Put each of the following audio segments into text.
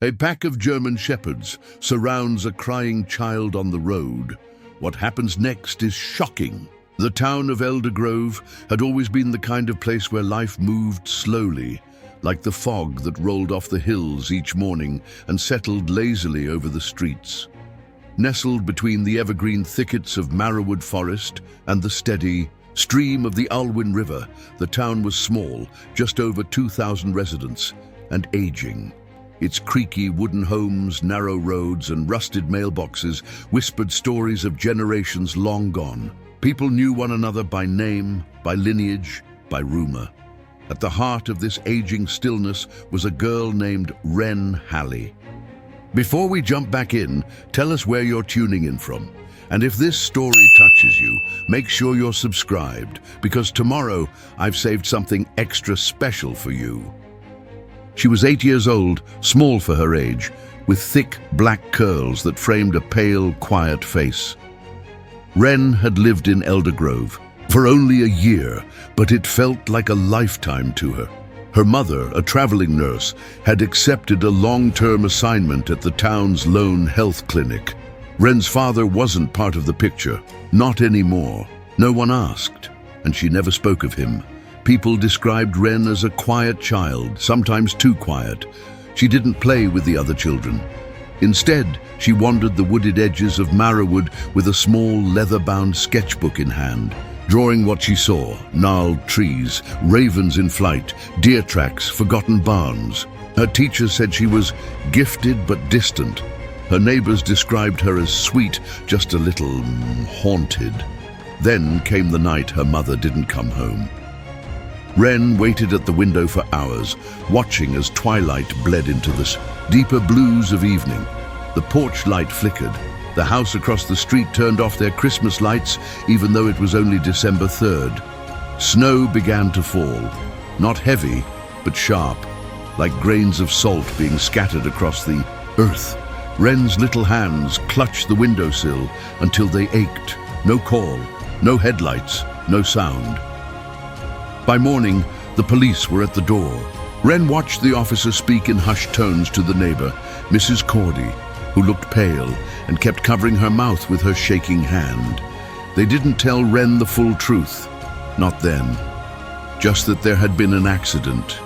A pack of German shepherds surrounds a crying child on the road. What happens next is shocking. The town of Eldergrove had always been the kind of place where life moved slowly, like the fog that rolled off the hills each morning and settled lazily over the streets. Nestled between the evergreen thickets of Marrowood Forest and the steady stream of the Alwin River, the town was small, just over 2,000 residents, and aging. Its creaky wooden homes, narrow roads, and rusted mailboxes whispered stories of generations long gone. People knew one another by name, by lineage, by rumor. At the heart of this aging stillness was a girl named Wren Halley. Before we jump back in, tell us where you're tuning in from. And if this story touches you, make sure you're subscribed, because tomorrow I've saved something extra special for you. She was 8 years old, small for her age, with thick black curls that framed a pale, quiet face. Wren had lived in Eldergrove for only a year, but it felt like a lifetime to her. Her mother, a traveling nurse, had accepted a long-term assignment at the town's lone health clinic. Wren's father wasn't part of the picture, not anymore. No one asked, and she never spoke of him. People described Wren as a quiet child, sometimes too quiet. She didn't play with the other children. Instead, she wandered the wooded edges of Marrowood with a small leather-bound sketchbook in hand, drawing what she saw: gnarled trees, ravens in flight, deer tracks, forgotten barns. Her teacher said she was gifted but distant. Her neighbors described her as sweet, just a little haunted. Then came the night her mother didn't come home. Wren waited at the window for hours, watching as twilight bled into the deeper blues of evening. The porch light flickered. The house across the street turned off their Christmas lights, even though it was only December 3rd. Snow began to fall, not heavy, but sharp, like grains of salt being scattered across the earth. Wren's little hands clutched the windowsill until they ached. No call, no headlights, no sound. By morning, the police were at the door. Wren watched the officer speak in hushed tones to the neighbor, Mrs. Cordy, who looked pale and kept covering her mouth with her shaking hand. They didn't tell Wren the full truth. Not then. Just that there had been an accident.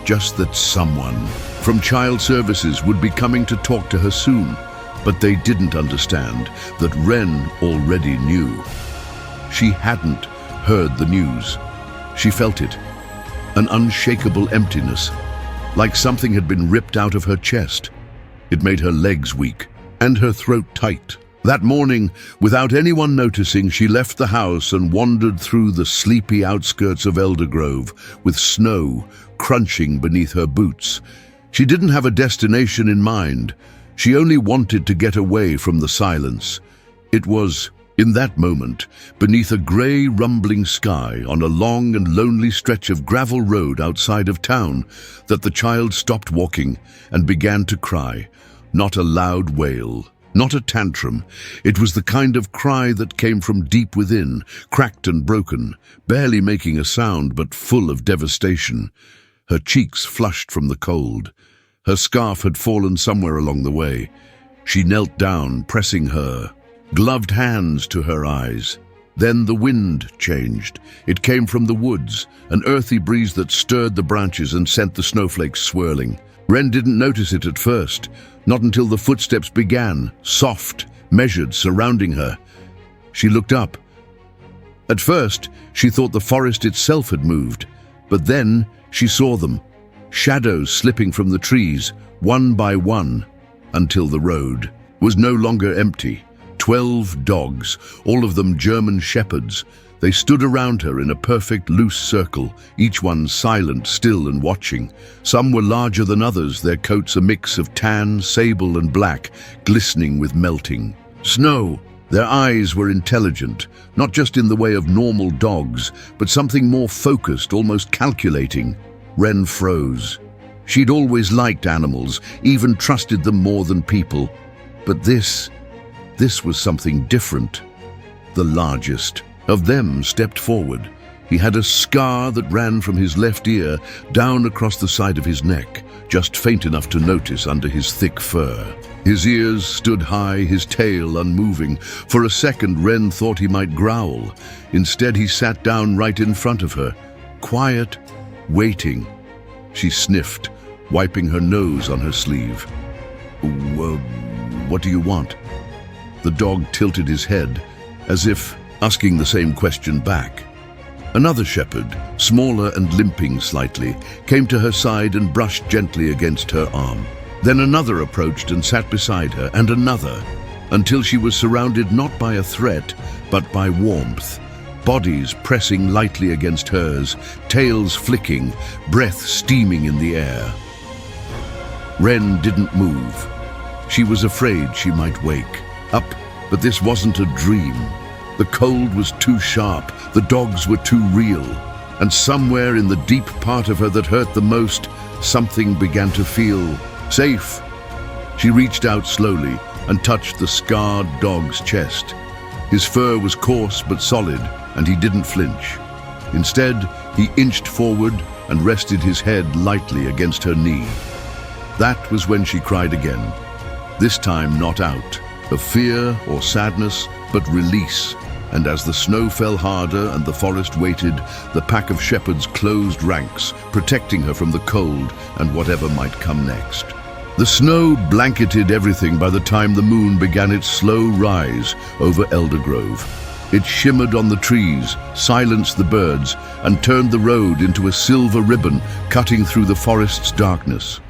Just that someone from Child Services would be coming to talk to her soon. But they didn't understand that Wren already knew. She hadn't heard the news. She felt it, an unshakable emptiness, like something had been ripped out of her chest. It made her legs weak and her throat tight. That morning, without anyone noticing, she left the house and wandered through the sleepy outskirts of Eldergrove, with snow crunching beneath her boots. She didn't have a destination in mind. She only wanted to get away from the silence. It was in that moment, beneath a grey, rumbling sky on a long and lonely stretch of gravel road outside of town, that the child stopped walking and began to cry. Not a loud wail, not a tantrum. It was the kind of cry that came from deep within, cracked and broken, barely making a sound but full of devastation. Her cheeks flushed from the cold. Her scarf had fallen somewhere along the way. She knelt down, pressing her gloved hands to her eyes. Then the wind changed. It came from the woods, an earthy breeze that stirred the branches and sent the snowflakes swirling. Wren didn't notice it at first, not until the footsteps began, soft, measured, surrounding her. She looked up. At first, she thought the forest itself had moved, but then she saw them, shadows slipping from the trees, one by one, until the road was no longer empty. 12 dogs, all of them German shepherds. They stood around her in a perfect loose circle, each one silent, still and watching. Some were larger than others, their coats a mix of tan, sable and black, glistening with melting snow. Their eyes were intelligent, not just in the way of normal dogs, but something more focused, almost calculating. Wren froze. She'd always liked animals, even trusted them more than people. But this was something different. The largest of them stepped forward. He had a scar that ran from his left ear down across the side of his neck, just faint enough to notice under his thick fur. His ears stood high, his tail unmoving. For a second, Wren thought he might growl. Instead, he sat down right in front of her, quiet, waiting. She sniffed, wiping her nose on her sleeve. What do you want?" The dog tilted his head, as if asking the same question back. Another shepherd, smaller and limping slightly, came to her side and brushed gently against her arm. Then another approached and sat beside her, and another, until she was surrounded not by a threat, but by warmth. Bodies pressing lightly against hers, tails flicking, breath steaming in the air. Wren didn't move. She was afraid she might wake up, but this wasn't a dream. The cold was too sharp, the dogs were too real, and somewhere in the deep part of her that hurt the most, something began to feel safe. She reached out slowly and touched the scarred dog's chest. His fur was coarse but solid, and he didn't flinch. Instead, he inched forward and rested his head lightly against her knee. That was when she cried again, this time not out of fear or sadness, but release. And as the snow fell harder and the forest waited, the pack of shepherds closed ranks, protecting her from the cold and whatever might come next. The snow blanketed everything by the time the moon began its slow rise over Eldergrove. It shimmered on the trees, silenced the birds, and turned the road into a silver ribbon cutting through the forest's darkness.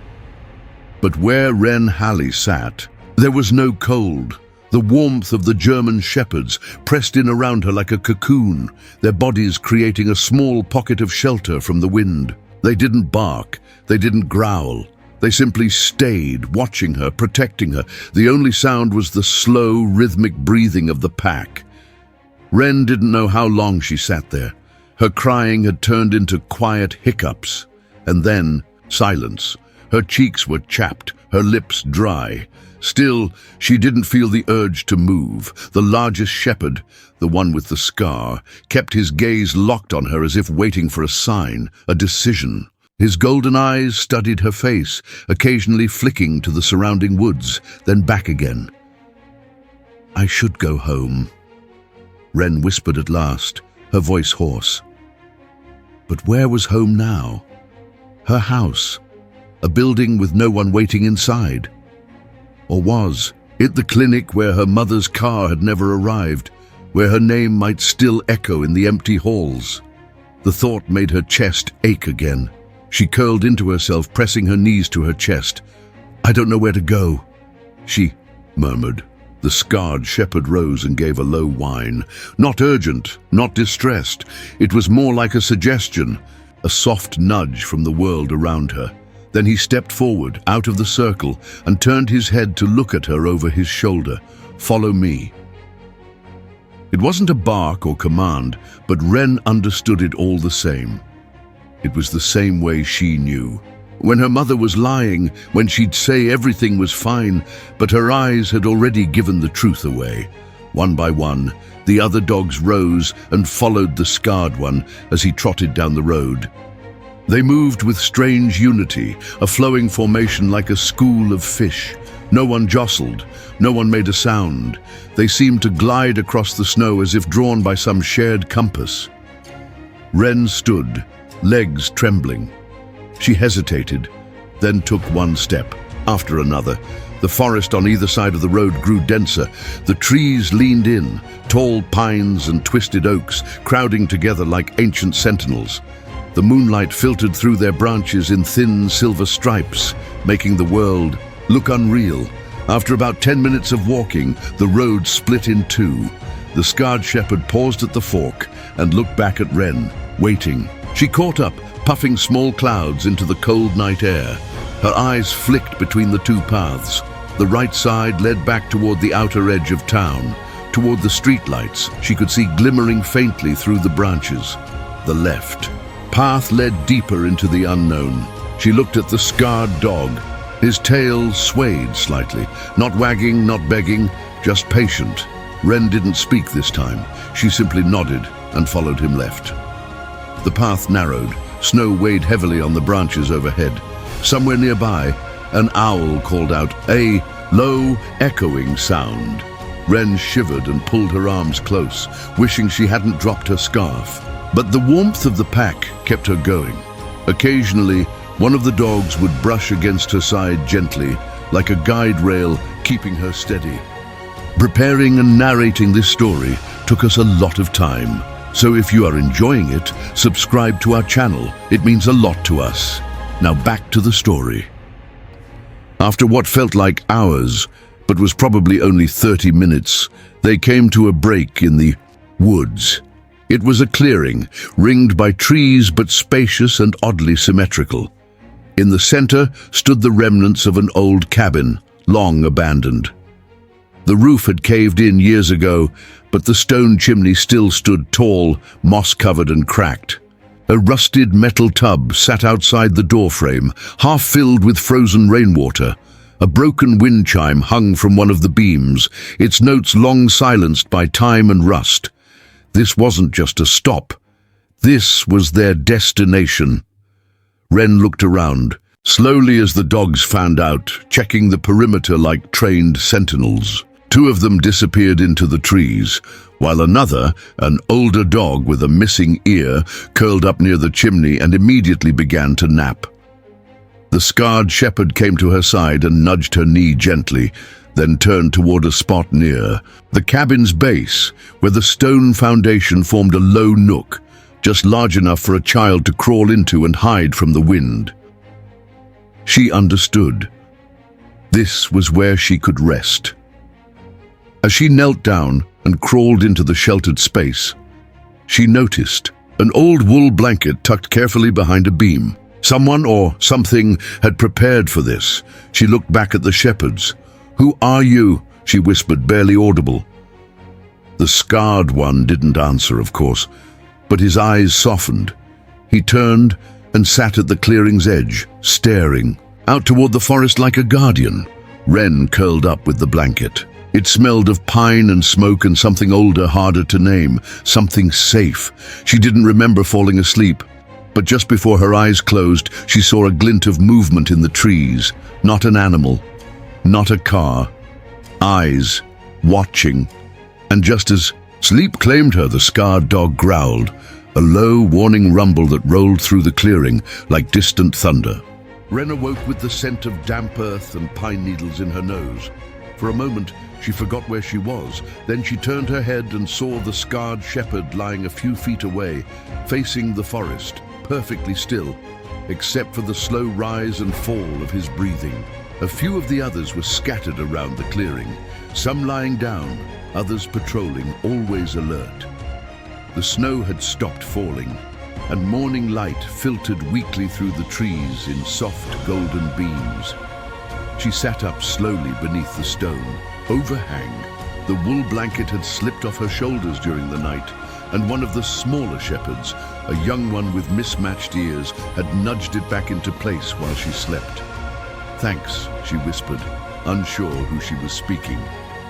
But where Wren Halley sat, there was no cold. The warmth of the German shepherds pressed in around her like a cocoon, their bodies creating a small pocket of shelter from the wind. They didn't bark, they didn't growl. They simply stayed, watching her, protecting her. The only sound was the slow, rhythmic breathing of the pack. Wren didn't know how long she sat there. Her crying had turned into quiet hiccups, and then silence. Her cheeks were chapped, her lips dry. Still, she didn't feel the urge to move. The largest shepherd, the one with the scar, kept his gaze locked on her as if waiting for a sign, a decision. His golden eyes studied her face, occasionally flicking to the surrounding woods, then back again. "I should go home," Wren whispered at last, her voice hoarse. But where was home now? Her house, a building with no one waiting inside. Or was it the clinic where her mother's car had never arrived, where her name might still echo in the empty halls? The thought made her chest ache again. She curled into herself, pressing her knees to her chest. "I don't know where to go," she murmured. The scarred shepherd rose and gave a low whine. Not urgent, not distressed. It was more like a suggestion, a soft nudge from the world around her. Then he stepped forward, out of the circle, and turned his head to look at her over his shoulder. "Follow me." It wasn't a bark or command, but Wren understood it all the same. It was the same way she knew. When her mother was lying, when she'd say everything was fine, but her eyes had already given the truth away. One by one, the other dogs rose and followed the scarred one as he trotted down the road. They moved with strange unity, a flowing formation like a school of fish. No one jostled, no one made a sound. They seemed to glide across the snow as if drawn by some shared compass. Wren stood, legs trembling. She hesitated, then took one step, after another. The forest on either side of the road grew denser. The trees leaned in, tall pines and twisted oaks, crowding together like ancient sentinels. The moonlight filtered through their branches in thin silver stripes, making the world look unreal. After about 10 minutes of walking, the road split in two. The scarred shepherd paused at the fork and looked back at Wren, waiting. She caught up, puffing small clouds into the cold night air. Her eyes flicked between the two paths. The right side led back toward the outer edge of town. Toward the streetlights, she could see glimmering faintly through the branches. The left path led deeper into the unknown. She looked at the scarred dog. His tail swayed slightly, not wagging, not begging, just patient. Wren didn't speak this time. She simply nodded and followed him left. The path narrowed. Snow weighed heavily on the branches overhead. Somewhere nearby, an owl called out, a low, echoing sound. Wren shivered and pulled her arms close, wishing she hadn't dropped her scarf. But the warmth of the pack kept her going. Occasionally, one of the dogs would brush against her side gently, like a guide rail keeping her steady. Preparing and narrating this story took us a lot of time. So if you are enjoying it, subscribe to our channel. It means a lot to us. Now back to the story. After what felt like hours, but was probably only 30 minutes, they came to a break in the woods. It was a clearing, ringed by trees but spacious and oddly symmetrical. In the center stood the remnants of an old cabin, long abandoned. The roof had caved in years ago, but the stone chimney still stood tall, moss-covered and cracked. A rusted metal tub sat outside the doorframe, half filled with frozen rainwater. A broken wind chime hung from one of the beams, its notes long silenced by time and rust. This wasn't just a stop. This was their destination. Wren looked around, slowly as the dogs fanned out, checking the perimeter like trained sentinels. Two of them disappeared into the trees, while another, an older dog with a missing ear, curled up near the chimney and immediately began to nap. The scarred shepherd came to her side and nudged her knee gently, then turned toward a spot near the cabin's base, where the stone foundation formed a low nook, just large enough for a child to crawl into and hide from the wind. She understood. This was where she could rest. As she knelt down and crawled into the sheltered space, she noticed an old wool blanket tucked carefully behind a beam. Someone or something had prepared for this. She looked back at the shepherds. "Who are you?" she whispered, barely audible. The scarred one didn't answer, of course, but his eyes softened. He turned and sat at the clearing's edge, staring out toward the forest like a guardian. Wren curled up with the blanket. It smelled of pine and smoke and something older, harder to name, something safe. She didn't remember falling asleep, but just before her eyes closed, she saw a glint of movement in the trees. Not an animal, not a car. Eyes, watching. And just as sleep claimed her, the scarred dog growled, a low, warning rumble that rolled through the clearing like distant thunder. Wren awoke with the scent of damp earth and pine needles in her nose. For a moment, she forgot where she was. Then she turned her head and saw the scarred shepherd lying a few feet away, facing the forest, perfectly still, except for the slow rise and fall of his breathing. A few of the others were scattered around the clearing, some lying down, others patrolling, always alert. The snow had stopped falling, and morning light filtered weakly through the trees in soft golden beams. She sat up slowly beneath the stone overhang. The wool blanket had slipped off her shoulders during the night, and one of the smaller shepherds, a young one with mismatched ears, had nudged it back into place while she slept. "Thanks," she whispered, unsure who she was speaking.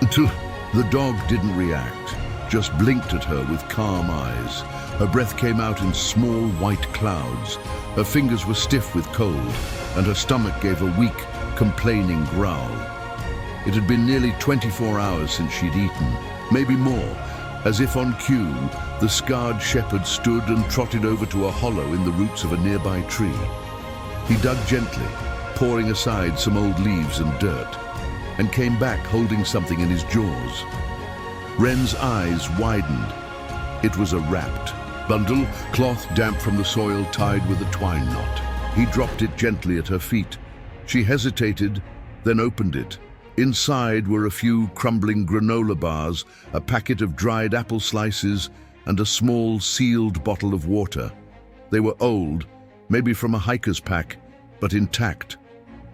The dog didn't react, just blinked at her with calm eyes. Her breath came out in small white clouds. Her fingers were stiff with cold, and her stomach gave a weak, complaining growl. It had been nearly 24 hours since she'd eaten, maybe more. As if on cue, the scarred shepherd stood and trotted over to a hollow in the roots of a nearby tree. He dug gently, pouring aside some old leaves and dirt, and came back holding something in his jaws. Wren's eyes widened. It was a wrapped bundle, cloth damp from the soil tied with a twine knot. He dropped it gently at her feet. She hesitated, then opened it. Inside were a few crumbling granola bars, a packet of dried apple slices, and a small sealed bottle of water. They were old, maybe from a hiker's pack, but intact.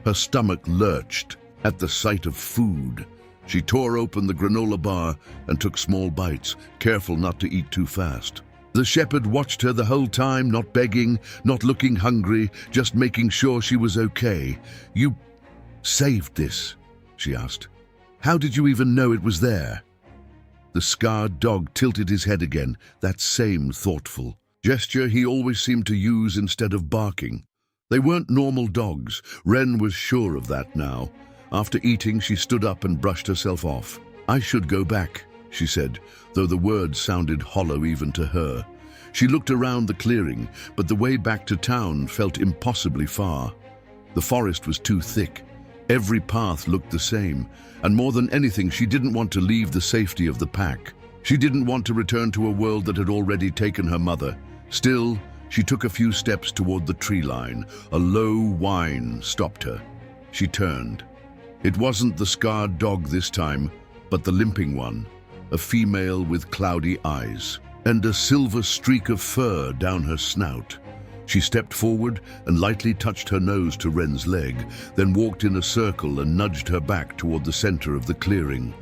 Her stomach lurched at the sight of food. She tore open the granola bar and took small bites, careful not to eat too fast. The shepherd watched her the whole time, not begging, not looking hungry, just making sure she was okay. "You saved this?" she asked. "How did you even know it was there?" The scarred dog tilted his head again, that same thoughtful gesture he always seemed to use instead of barking. They weren't normal dogs. Wren was sure of that now. After eating, she stood up and brushed herself off. "I should go back," she said, though the words sounded hollow even to her. She looked around the clearing, but the way back to town felt impossibly far. The forest was too thick. Every path looked the same, and more than anything, she didn't want to leave the safety of the pack. She didn't want to return to a world that had already taken her mother. Still, she took a few steps toward the tree line. A low whine stopped her. She turned. It wasn't the scarred dog this time, but the limping one, a female with cloudy eyes and a silver streak of fur down her snout. She stepped forward and lightly touched her nose to Wren's leg, then walked in a circle and nudged her back toward the center of the clearing.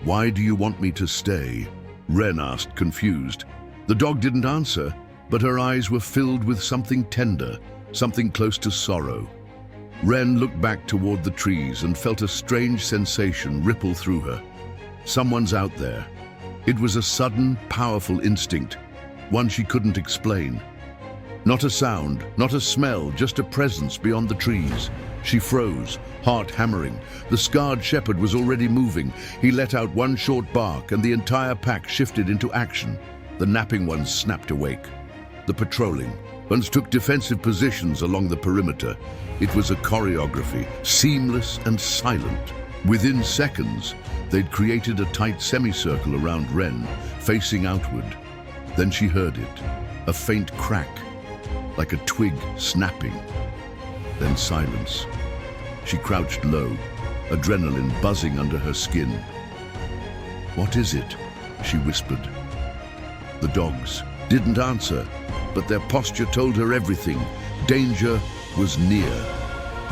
"Why do you want me to stay?" Wren asked, confused. The dog didn't answer, but her eyes were filled with something tender, something close to sorrow. Wren looked back toward the trees and felt a strange sensation ripple through her. Someone's out there. It was a sudden, powerful instinct, one she couldn't explain. Not a sound, not a smell, just a presence beyond the trees. She froze, heart hammering. The scarred shepherd was already moving. He let out one short bark and the entire pack shifted into action. The napping ones snapped awake. The patrolling ones took defensive positions along the perimeter. It was a choreography, seamless and silent. Within seconds, they'd created a tight semicircle around Wren, facing outward. Then she heard it, a faint crack, like a twig snapping. Then silence. She crouched low, adrenaline buzzing under her skin. "What is it?" she whispered. The dogs didn't answer, but their posture told her everything. Danger was near.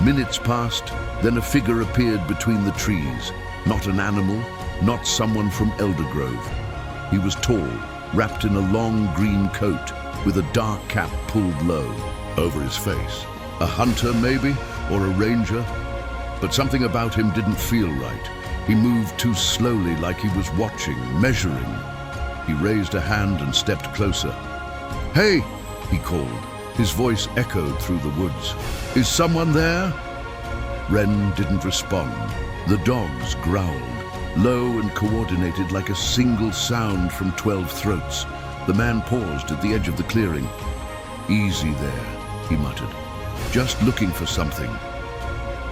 Minutes passed, then a figure appeared between the trees. Not an animal, not someone from Eldergrove. He was tall, wrapped in a long green coat, with a dark cap pulled low over his face. A hunter, maybe, or a ranger? But something about him didn't feel right. He moved too slowly, like he was watching, measuring. He raised a hand and stepped closer. "Hey!" he called. His voice echoed through the woods. "Is someone there?" Wren didn't respond. The dogs growled, low and coordinated like a single sound from 12 throats. The man paused at the edge of the clearing. "Easy there," he muttered. "Just looking for something."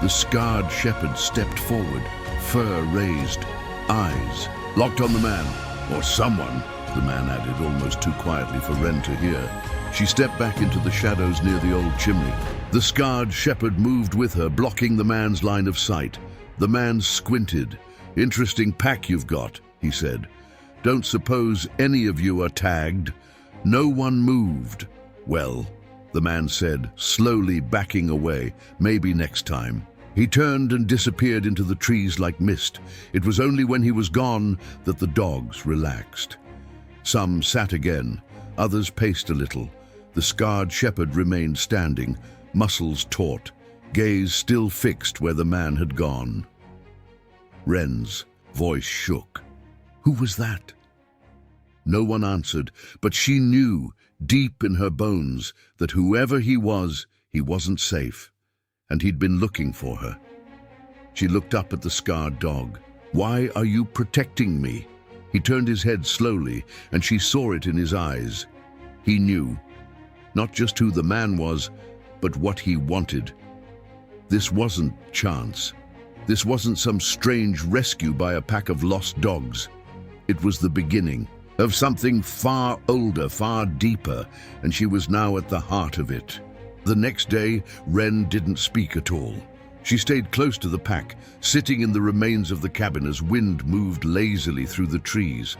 The scarred shepherd stepped forward, fur raised, eyes locked on the man. "Or someone," the man added, almost too quietly for Wren to hear. She stepped back into the shadows near the old chimney. The scarred shepherd moved with her, blocking the man's line of sight. The man squinted. "Interesting pack you've got," he said. "Don't suppose any of you are tagged?" No one moved. "Well," the man said, slowly backing away, "maybe next time." He turned and disappeared into the trees like mist. It was only when he was gone that the dogs relaxed. Some sat again, others paced a little. The scarred shepherd remained standing, muscles taut, gaze still fixed where the man had gone. Wren's voice shook. Who was that? No one answered, but she knew, deep in her bones, that whoever he wasn't safe, and he'd been looking for her. She looked up at the scarred dog. "Why are you protecting me?" He turned his head slowly, and she saw it in his eyes. He knew, not just who the man was, but what he wanted. This wasn't chance. This wasn't some strange rescue by a pack of lost dogs. It was the beginning of something far older, far deeper, and she was now at the heart of it. The next day, Wren didn't speak at all. She stayed close to the pack, sitting in the remains of the cabin as wind moved lazily through the trees.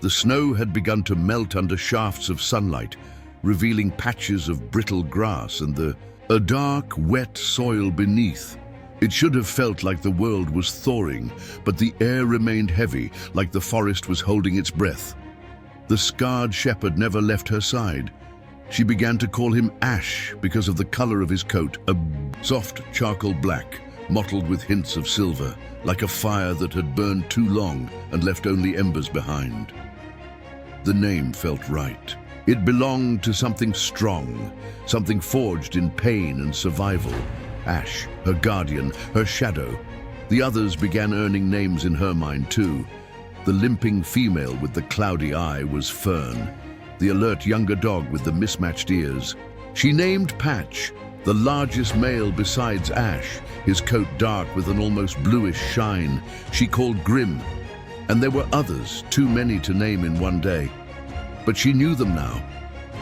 The snow had begun to melt under shafts of sunlight, revealing patches of brittle grass and a dark, wet soil beneath. It should have felt like the world was thawing, but the air remained heavy, like the forest was holding its breath. The scarred shepherd never left her side. She began to call him Ash because of the color of his coat, a soft charcoal black, mottled with hints of silver, like a fire that had burned too long and left only embers behind. The name felt right. It belonged to something strong, something forged in pain and survival. Ash, her guardian, her shadow. The others began earning names in her mind too. The limping female with the cloudy eye was Fern, the alert younger dog with the mismatched ears. She named Patch, the largest male besides Ash, his coat dark with an almost bluish shine. She called Grim, and there were others, too many to name in one day. But she knew them now.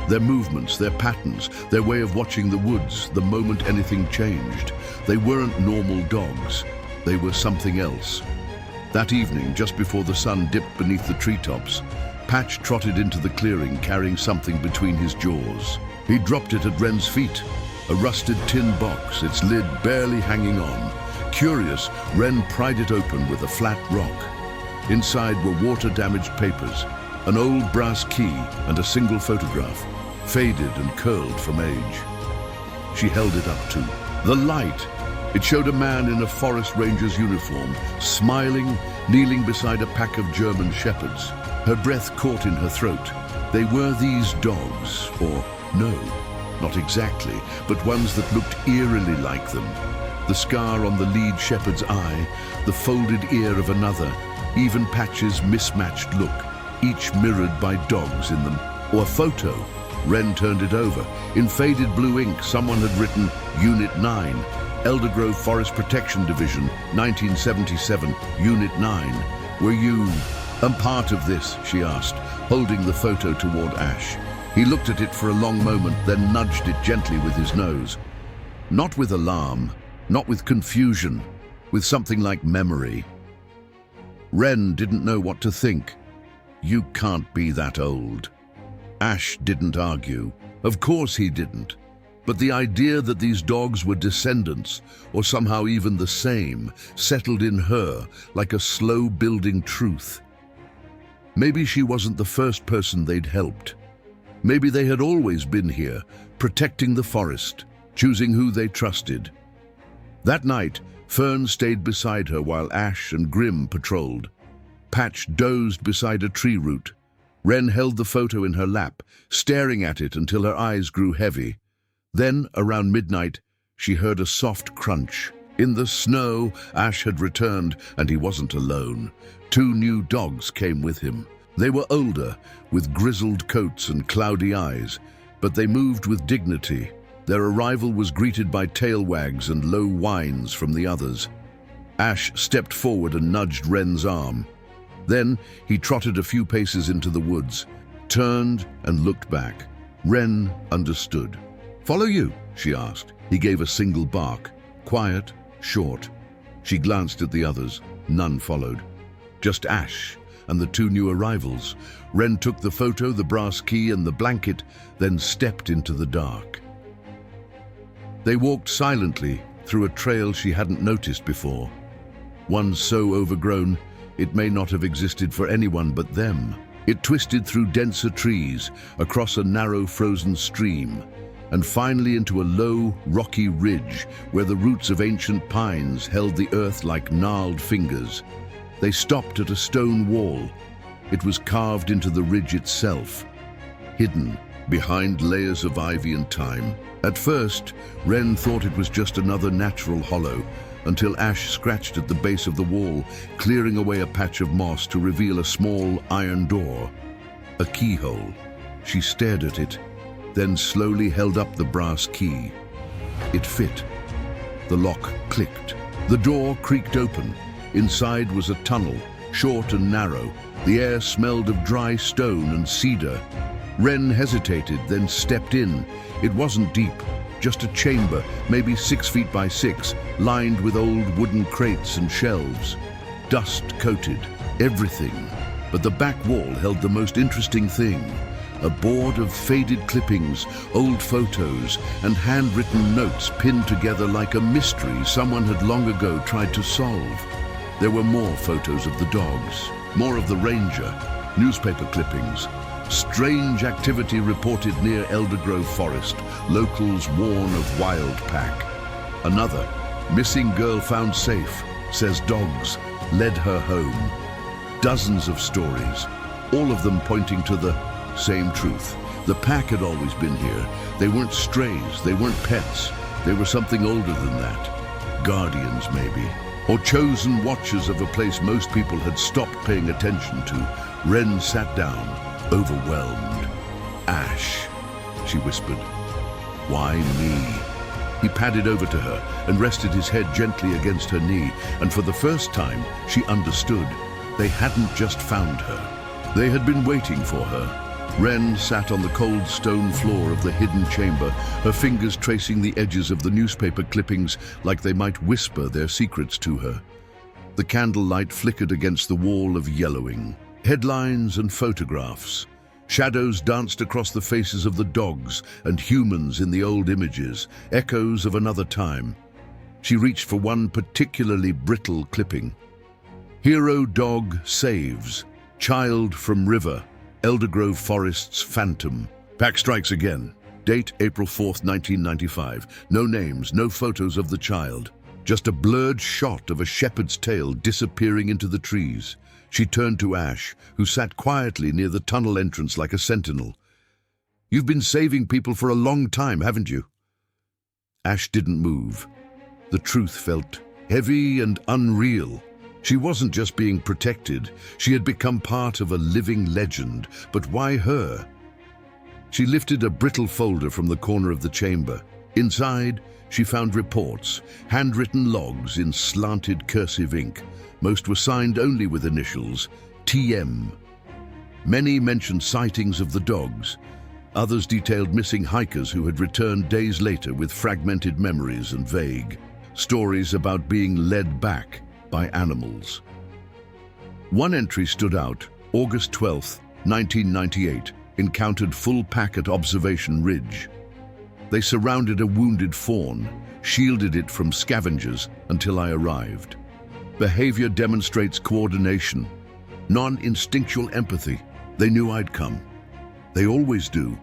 Their movements, their patterns, their way of watching the woods the moment anything changed. They weren't normal dogs. They were something else. That evening, just before the sun dipped beneath the treetops, Patch trotted into the clearing carrying something between his jaws. He dropped it at Wren's feet, a rusted tin box, its lid barely hanging on. Curious, Wren pried it open with a flat rock. Inside were water-damaged papers, an old brass key and a single photograph, faded and curled from age. She held it up to the light. It showed a man in a forest ranger's uniform, smiling, kneeling beside a pack of German shepherds. Her breath caught in her throat. They were these dogs, or no, not exactly, but ones that looked eerily like them. The scar on the lead shepherd's eye, the folded ear of another, even Patch's mismatched look, each mirrored by dogs in them. Or a photo. Wren turned it over. In faded blue ink, someone had written Unit 9, Eldergrove Forest Protection Division, 1977, Unit 9. Were you a part of this? She asked, holding the photo toward Ash. He looked at it for a long moment, then nudged it gently with his nose. Not with alarm, not with confusion, with something like memory. Wren didn't know what to think. You can't be that old. Ash didn't argue. Of course he didn't. But the idea that these dogs were descendants, or somehow even the same, settled in her like a slow-building truth. Maybe she wasn't the first person they'd helped. Maybe they had always been here, protecting the forest, choosing who they trusted. That night, Fern stayed beside her while Ash and Grim patrolled. Patch dozed beside a tree root. Wren held the photo in her lap, staring at it until her eyes grew heavy. Then, around midnight, she heard a soft crunch. In the snow, Ash had returned, and he wasn't alone. 2 new dogs came with him. They were older, with grizzled coats and cloudy eyes, but they moved with dignity. Their arrival was greeted by tail wags and low whines from the others. Ash stepped forward and nudged Wren's arm. Then he trotted a few paces into the woods, turned and looked back. Wren understood. "Follow you?" she asked. He gave a single bark, quiet, short. She glanced at the others. None followed. Just Ash and the 2 new arrivals. Wren took the photo, the brass key and the blanket, then stepped into the dark. They walked silently through a trail she hadn't noticed before. One so overgrown, it may not have existed for anyone but them. It twisted through denser trees, across a narrow frozen stream, and finally into a low, rocky ridge where the roots of ancient pines held the earth like gnarled fingers. They stopped at a stone wall. It was carved into the ridge itself, hidden behind layers of ivy and thyme. At first, Wren thought it was just another natural hollow, until Ash scratched at the base of the wall, clearing away a patch of moss to reveal a small iron door, a keyhole. She stared at it, then slowly held up the brass key. It fit. The lock clicked. The door creaked open. Inside was a tunnel, short and narrow. The air smelled of dry stone and cedar. Wren hesitated, then stepped in. It wasn't deep, just a chamber, maybe 6 feet by 6, lined with old wooden crates and shelves. Dust-coated, everything. But the back wall held the most interesting thing. A board of faded clippings, old photos, and handwritten notes pinned together like a mystery someone had long ago tried to solve. There were more photos of the dogs, more of the ranger, newspaper clippings. Strange activity reported near Eldergrove Forest, locals warn of wild pack. Another, missing girl found safe, says dogs led her home. Dozens of stories, all of them pointing to the same truth. The pack had always been here. They weren't strays, they weren't pets. They were something older than that. Guardians, maybe. Or chosen watchers of a place most people had stopped paying attention to. Wren sat down, overwhelmed. "Ash," she whispered. "Why me?" He padded over to her and rested his head gently against her knee, and for the first time, she understood. They hadn't just found her. They had been waiting for her. Wren sat on the cold stone floor of the hidden chamber, her fingers tracing the edges of the newspaper clippings like they might whisper their secrets to her. The candlelight flickered against the wall of yellowing. Headlines and photographs. Shadows danced across the faces of the dogs and humans in the old images, echoes of another time. She reached for one particularly brittle clipping. "Hero dog saves. Child from river. Eldergrove Forest's phantom. Pack strikes again. Date April 4th, 1995. No names, no photos of the child. Just a blurred shot of a shepherd's tail disappearing into the trees." She turned to Ash, who sat quietly near the tunnel entrance like a sentinel. "You've been saving people for a long time, haven't you?" Ash didn't move. The truth felt heavy and unreal. She wasn't just being protected. She had become part of a living legend. But why her? She lifted a brittle folder from the corner of the chamber. Inside, she found reports, handwritten logs in slanted cursive ink. Most were signed only with initials, TM. Many mentioned sightings of the dogs. Others detailed missing hikers who had returned days later with fragmented memories and vague stories about being led back by animals. One entry stood out. August 12th, 1998, encountered full pack at Observation Ridge. They surrounded a wounded fawn, shielded it from scavengers until I arrived. Behavior demonstrates coordination, non-instinctual empathy. They knew I'd come. They always do.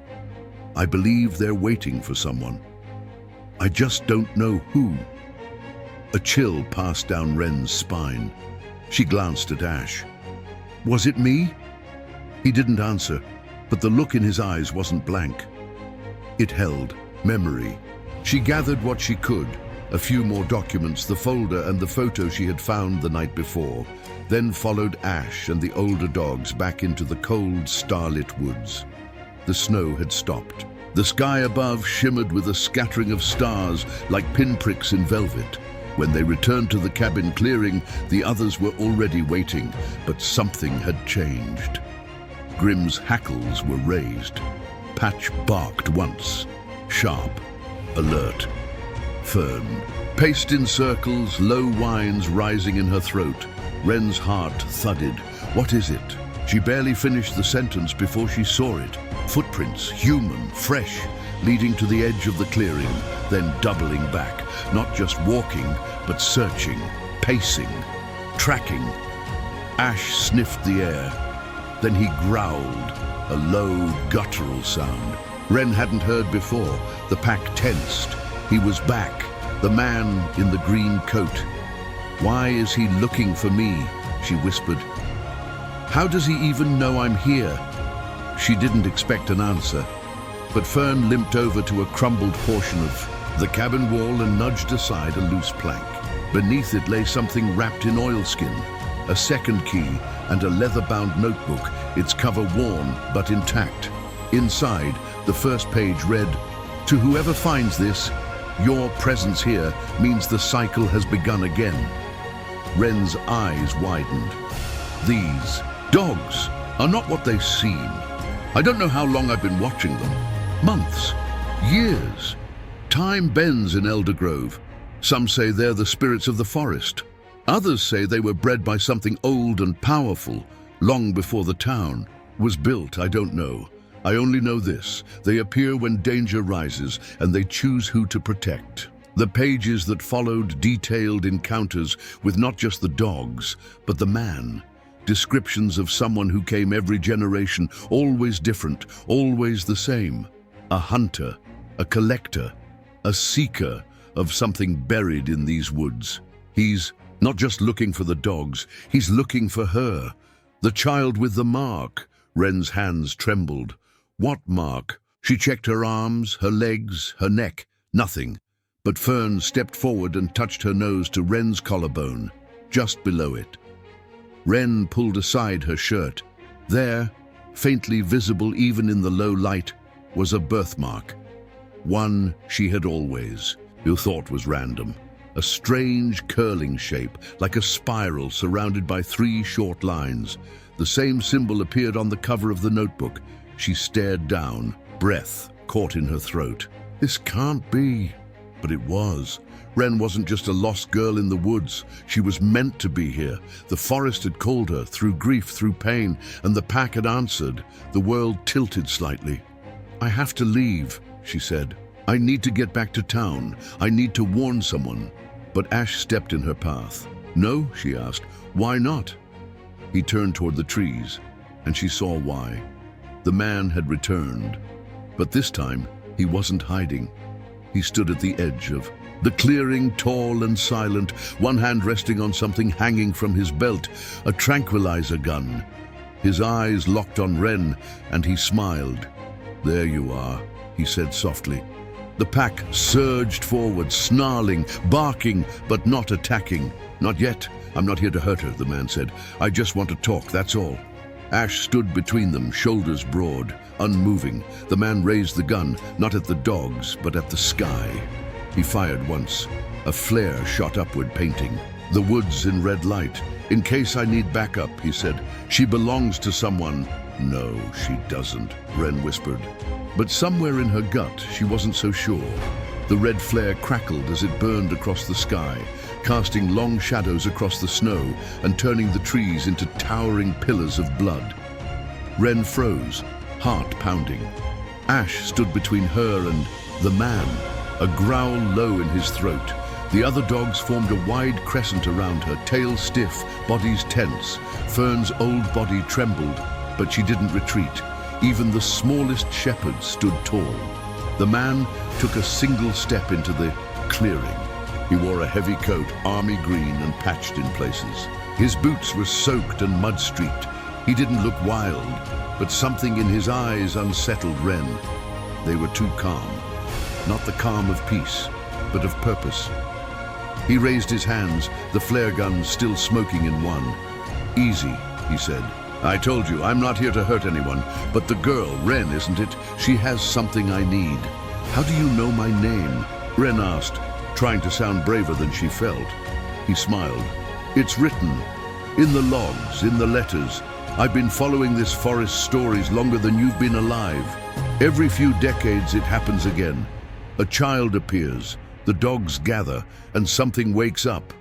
I believe they're waiting for someone. I just don't know who. A chill passed down Wren's spine. She glanced at Ash. "Was it me?" He didn't answer, but the look in his eyes wasn't blank. It held memory. She gathered what she could, a few more documents, the folder and the photo she had found the night before, then followed Ash and the older dogs back into the cold, starlit woods. The snow had stopped. The sky above shimmered with a scattering of stars like pinpricks in velvet. When they returned to the cabin clearing, the others were already waiting, but something had changed. Grimm's hackles were raised. Patch barked once, sharp, alert. Fern paced in circles, low whines rising in her throat. Wren's heart thudded. What is it? She barely finished the sentence before she saw it. Footprints, human, fresh, leading to the edge of the clearing, then doubling back, not just walking, but searching, pacing, tracking. Ash sniffed the air. Then he growled, a low, guttural sound. Wren hadn't heard before. The pack tensed. He was back, the man in the green coat. "Why is he looking for me?" she whispered. "How does he even know I'm here?" She didn't expect an answer, but Fern limped over to a crumbled portion of the cabin wall and nudged aside a loose plank. Beneath it lay something wrapped in oilskin, a second key and a leather-bound notebook, its cover worn but intact. Inside, the first page read, "To whoever finds this, your presence here means the cycle has begun again." Wren's eyes widened. These dogs are not what they seem. I don't know how long I've been watching them. Months, years. Time bends in Eldergrove. Some say they're the spirits of the forest. Others say they were bred by something old and powerful, long before the town was built. I don't know. I only know this: they appear when danger rises, and they choose who to protect. The pages that followed detailed encounters with not just the dogs, but the man. Descriptions of someone who came every generation, always different, always the same. A hunter, a collector, a seeker of something buried in these woods. He's not just looking for the dogs, he's looking for her. The child with the mark. Wren's hands trembled. What mark? She checked her arms, her legs, her neck. Nothing. But Fern stepped forward and touched her nose to Wren's collarbone, just below it. Wren pulled aside her shirt. There, faintly visible even in the low light, was a birthmark. One she had always, you thought was random. A strange curling shape, like a spiral surrounded by 3 short lines. The same symbol appeared on the cover of the notebook. She stared down, breath caught in her throat. This can't be. But it was. Wren wasn't just a lost girl in the woods. She was meant to be here. The forest had called her, through grief, through pain, and the pack had answered. The world tilted slightly. "I have to leave," she said. "I need to get back to town. I need to warn someone." But Ash stepped in her path. "No?" she asked. "Why not?" He turned toward the trees, and she saw why. The man had returned. But this time, he wasn't hiding. He stood at the edge of the clearing, tall and silent, one hand resting on something hanging from his belt, a tranquilizer gun. His eyes locked on Wren, and he smiled. "There you are," he said softly. The pack surged forward, snarling, barking, but not attacking. "Not yet. I'm not here to hurt her," the man said. "I just want to talk, that's all." Ash stood between them, shoulders broad, unmoving. The man raised the gun, not at the dogs, but at the sky. He fired once. A flare shot upward, painting the woods in red light. "In case I need backup," he said. "She belongs to someone." "No, she doesn't," Wren whispered. But somewhere in her gut, she wasn't so sure. The red flare crackled as it burned across the sky, casting long shadows across the snow and turning the trees into towering pillars of blood. Wren froze, heart pounding. Ash stood between her and the man, a growl low in his throat. The other dogs formed a wide crescent around her, tails stiff, bodies tense. Fern's old body trembled, but she didn't retreat. Even the smallest shepherd stood tall. The man took a single step into the clearing. He wore a heavy coat, army green and patched in places. His boots were soaked and mud-streaked. He didn't look wild, but something in his eyes unsettled Wren. They were too calm. Not the calm of peace, but of purpose. He raised his hands, the flare gun still smoking in one. "Easy," he said. "I told you, I'm not here to hurt anyone. But the girl, Wren, isn't it? She has something I need." "How do you know my name?" Wren asked, trying to sound braver than she felt. He smiled. "It's written. In the logs, in the letters. I've been following this forest stories longer than you've been alive. Every few decades it happens again. A child appears, the dogs gather, and something wakes up."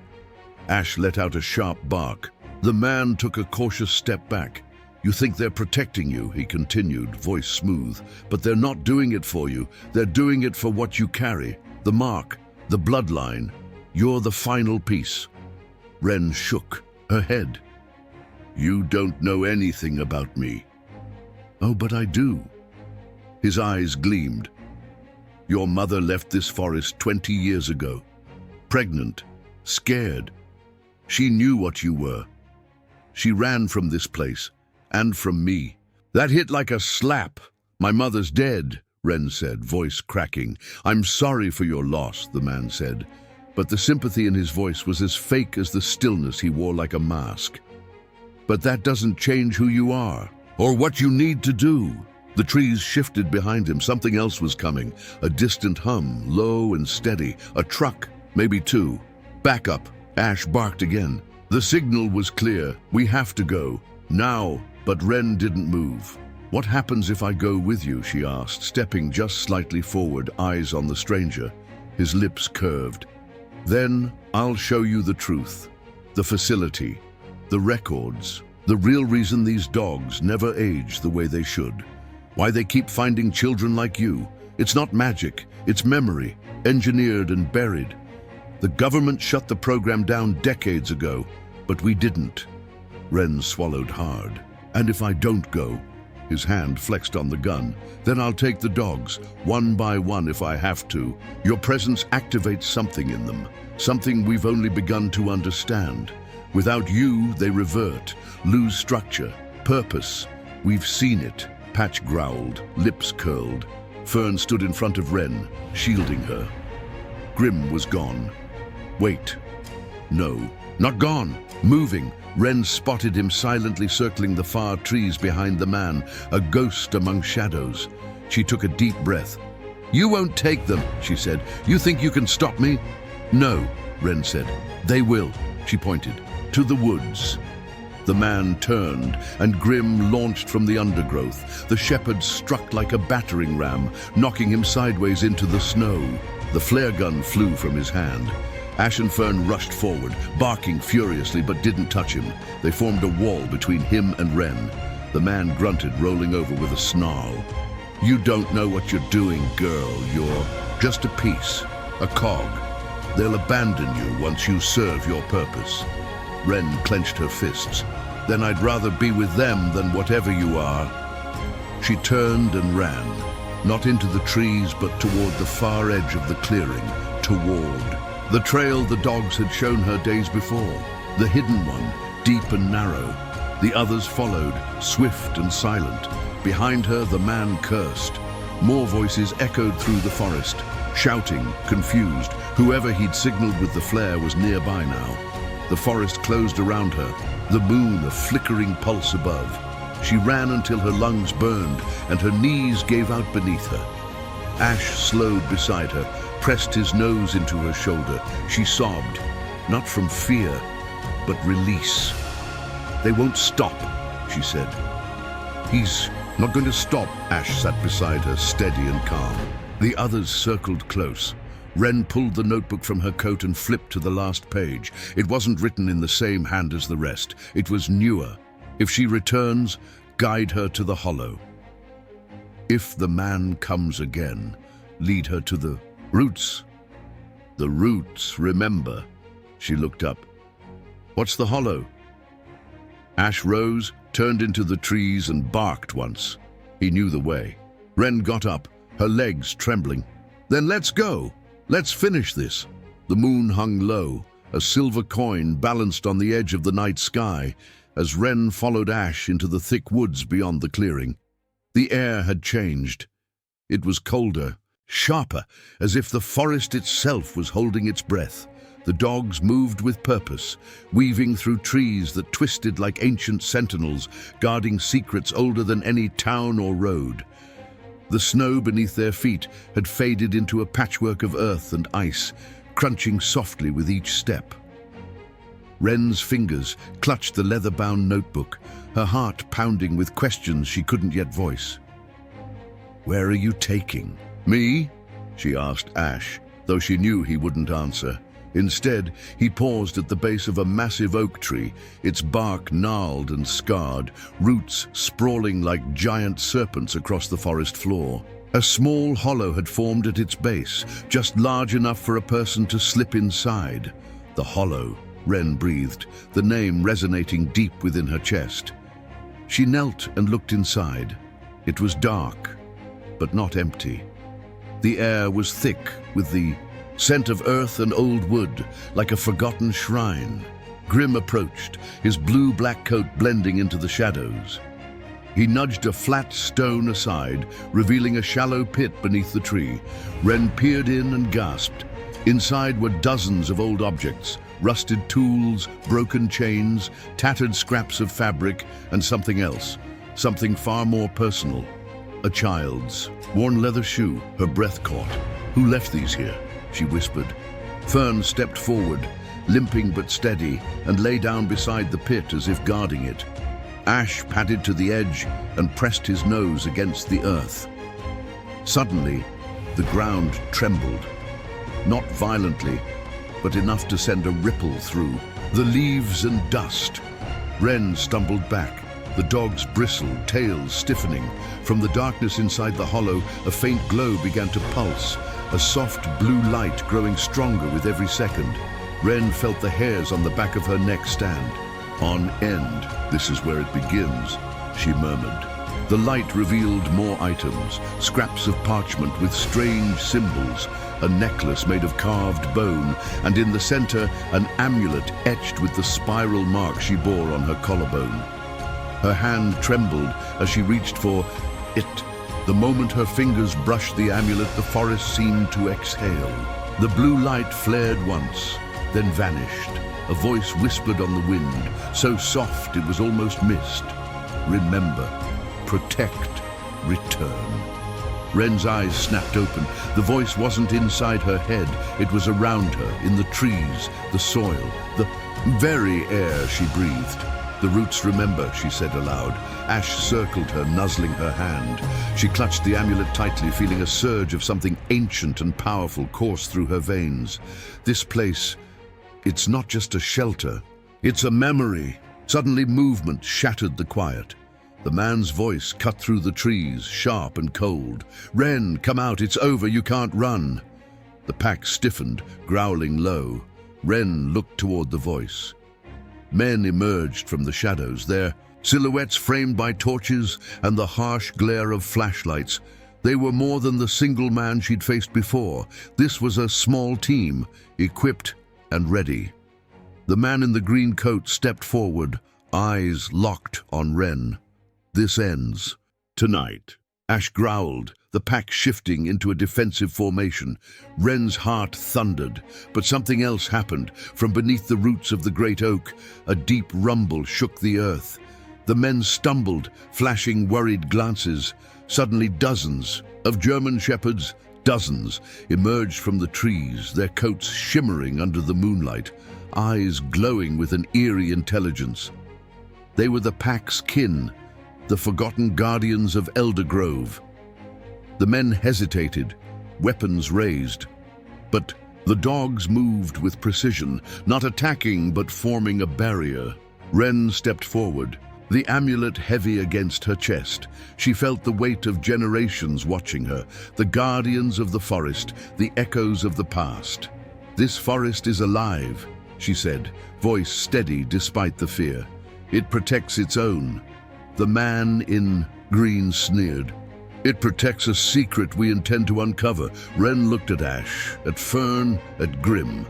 Ash let out a sharp bark. The man took a cautious step back. "You think they're protecting you," he continued, voice smooth. "But they're not doing it for you. They're doing it for what you carry. The mark, the bloodline. You're the final piece." Wren shook her head. "You don't know anything about me." "Oh, but I do." His eyes gleamed. "Your mother left this forest 20 years ago. Pregnant, scared. She knew what you were. She ran from this place, and from me. That hit like a slap. My mother's dead," Wren said, voice cracking. "I'm sorry for your loss," the man said. But the sympathy in his voice was as fake as the stillness he wore like a mask. "But that doesn't change who you are, or what you need to do." The trees shifted behind him. Something else was coming. A distant hum, low and steady. A truck, maybe 2. "Back up," Ash barked again. The signal was clear. "We have to go. Now." But Wren didn't move. "What happens if I go with you?" she asked, stepping just slightly forward, eyes on the stranger. His lips curved. "Then I'll show you the truth. The facility. The records. The real reason these dogs never age the way they should. Why they keep finding children like you. It's not magic. It's memory, engineered and buried. The government shut the program down decades ago, but we didn't." Wren swallowed hard. "And if I don't go," his hand flexed on the gun, "then I'll take the dogs, one by one if I have to. Your presence activates something in them, something we've only begun to understand. Without you, they revert, lose structure, purpose. We've seen it. Patch growled, lips curled. Fern stood in front of Wren, shielding her. Grim was gone. Wait. No, not gone. Moving. Wren spotted him silently circling the far trees behind the man, a ghost among shadows. She took a deep breath. "You won't take them," she said. "You think you can stop me?" "No," Wren said. "They will," she pointed, "to the woods." The man turned, and Grim launched from the undergrowth. The shepherd struck like a battering ram, knocking him sideways into the snow. The flare gun flew from his hand. Ash and Fern rushed forward, barking furiously, but didn't touch him. They formed a wall between him and Wren. The man grunted, rolling over with a snarl. "You don't know what you're doing, girl. You're just a piece, a cog. They'll abandon you once you serve your purpose." Wren clenched her fists. "Then I'd rather be with them than whatever you are." She turned and ran, not into the trees, but toward the far edge of the clearing, toward the trail the dogs had shown her days before, the hidden one, deep and narrow. The others followed, swift and silent. Behind her, the man cursed. More voices echoed through the forest, shouting, confused. Whoever he'd signaled with the flare was nearby now. The forest closed around her, the moon a flickering pulse above. She ran until her lungs burned and her knees gave out beneath her. Ash slowed beside her, pressed his nose into her shoulder. She sobbed, not from fear, but release. "They won't stop," she said. "He's not going to stop." Ash sat beside her, steady and calm. The others circled close. Wren pulled the notebook from her coat and flipped to the last page. It wasn't written in the same hand as the rest. It was newer. "If she returns, guide her to the hollow. If the man comes again, lead her to the roots." "The roots, remember." She looked up. "What's the hollow?" Ash rose, turned into the trees and barked once. He knew the way. Wren got up, her legs trembling. "Then let's go. Let's finish this." The moon hung low, a silver coin balanced on the edge of the night sky, as Wren followed Ash into the thick woods beyond the clearing. The air had changed. It was colder, sharper, as if the forest itself was holding its breath. The dogs moved with purpose, weaving through trees that twisted like ancient sentinels, guarding secrets older than any town or road. The snow beneath their feet had faded into a patchwork of earth and ice, crunching softly with each step. Wren's fingers clutched the leather-bound notebook, her heart pounding with questions she couldn't yet voice. "Where are you taking me?" she asked Ash, though she knew he wouldn't answer. Instead, he paused at the base of a massive oak tree, its bark gnarled and scarred, roots sprawling like giant serpents across the forest floor. A small hollow had formed at its base, just large enough for a person to slip inside. The hollow, Wren breathed, the name resonating deep within her chest. She knelt and looked inside. It was dark, but not empty. The air was thick with the scent of earth and old wood, like a forgotten shrine. Grim approached, his blue-black coat blending into the shadows. He nudged a flat stone aside, revealing a shallow pit beneath the tree. Wren peered in and gasped. Inside were dozens of old objects, rusted tools, broken chains, tattered scraps of fabric, and something else, something far more personal. A child's worn leather shoe, her breath caught. "Who left these here?" she whispered. Fern stepped forward, limping but steady, and lay down beside the pit as if guarding it. Ash padded to the edge and pressed his nose against the earth. Suddenly, the ground trembled. Not violently, but enough to send a ripple through. The leaves and dust. Wren stumbled back. The dogs bristled, tails stiffening. From the darkness inside the hollow, a faint glow began to pulse, a soft blue light growing stronger with every second. Wren felt the hairs on the back of her neck stand. "On end, this is where it begins," she murmured. The light revealed more items, scraps of parchment with strange symbols, a necklace made of carved bone, and in the center, an amulet etched with the spiral mark she bore on her collarbone. Her hand trembled as she reached for It. The moment her fingers brushed the amulet, the forest seemed to exhale. The blue light flared once, then vanished. A voice whispered on the wind, so soft it was almost mist. Remember, protect, return. Wren's eyes snapped open. The voice wasn't inside her head. It was around her, in the trees, the soil, the very air she breathed. The roots remember, she said aloud. Ash circled her, nuzzling her hand. She clutched the amulet tightly, feeling a surge of something ancient and powerful course through her veins. This place, it's not just a shelter, it's a memory. Suddenly movement shattered the quiet. The man's voice cut through the trees, sharp and cold. "Wren, come out, it's over, you can't run." The pack stiffened, growling low. Wren looked toward the voice. Men emerged from the shadows, their silhouettes framed by torches and the harsh glare of flashlights. They were more than the single man she'd faced before. This was a small team, equipped and ready. The man in the green coat stepped forward, eyes locked on Wren. "This ends tonight." Ash growled, the pack shifting into a defensive formation. Wren's heart thundered, but something else happened. From beneath the roots of the great oak, a deep rumble shook the earth. The men stumbled, flashing worried glances. Suddenly dozens of German shepherds, dozens, emerged from the trees, their coats shimmering under the moonlight, eyes glowing with an eerie intelligence. They were the pack's kin, the forgotten guardians of Eldergrove. The men hesitated, weapons raised. But the dogs moved with precision, not attacking but forming a barrier. Wren stepped forward, the amulet heavy against her chest. She felt the weight of generations watching her, the guardians of the forest, the echoes of the past. "This forest is alive," she said, voice steady despite the fear. "It protects its own." The man in green sneered. "It protects a secret we intend to uncover." Wren looked at Ash, at Fern, at Grim.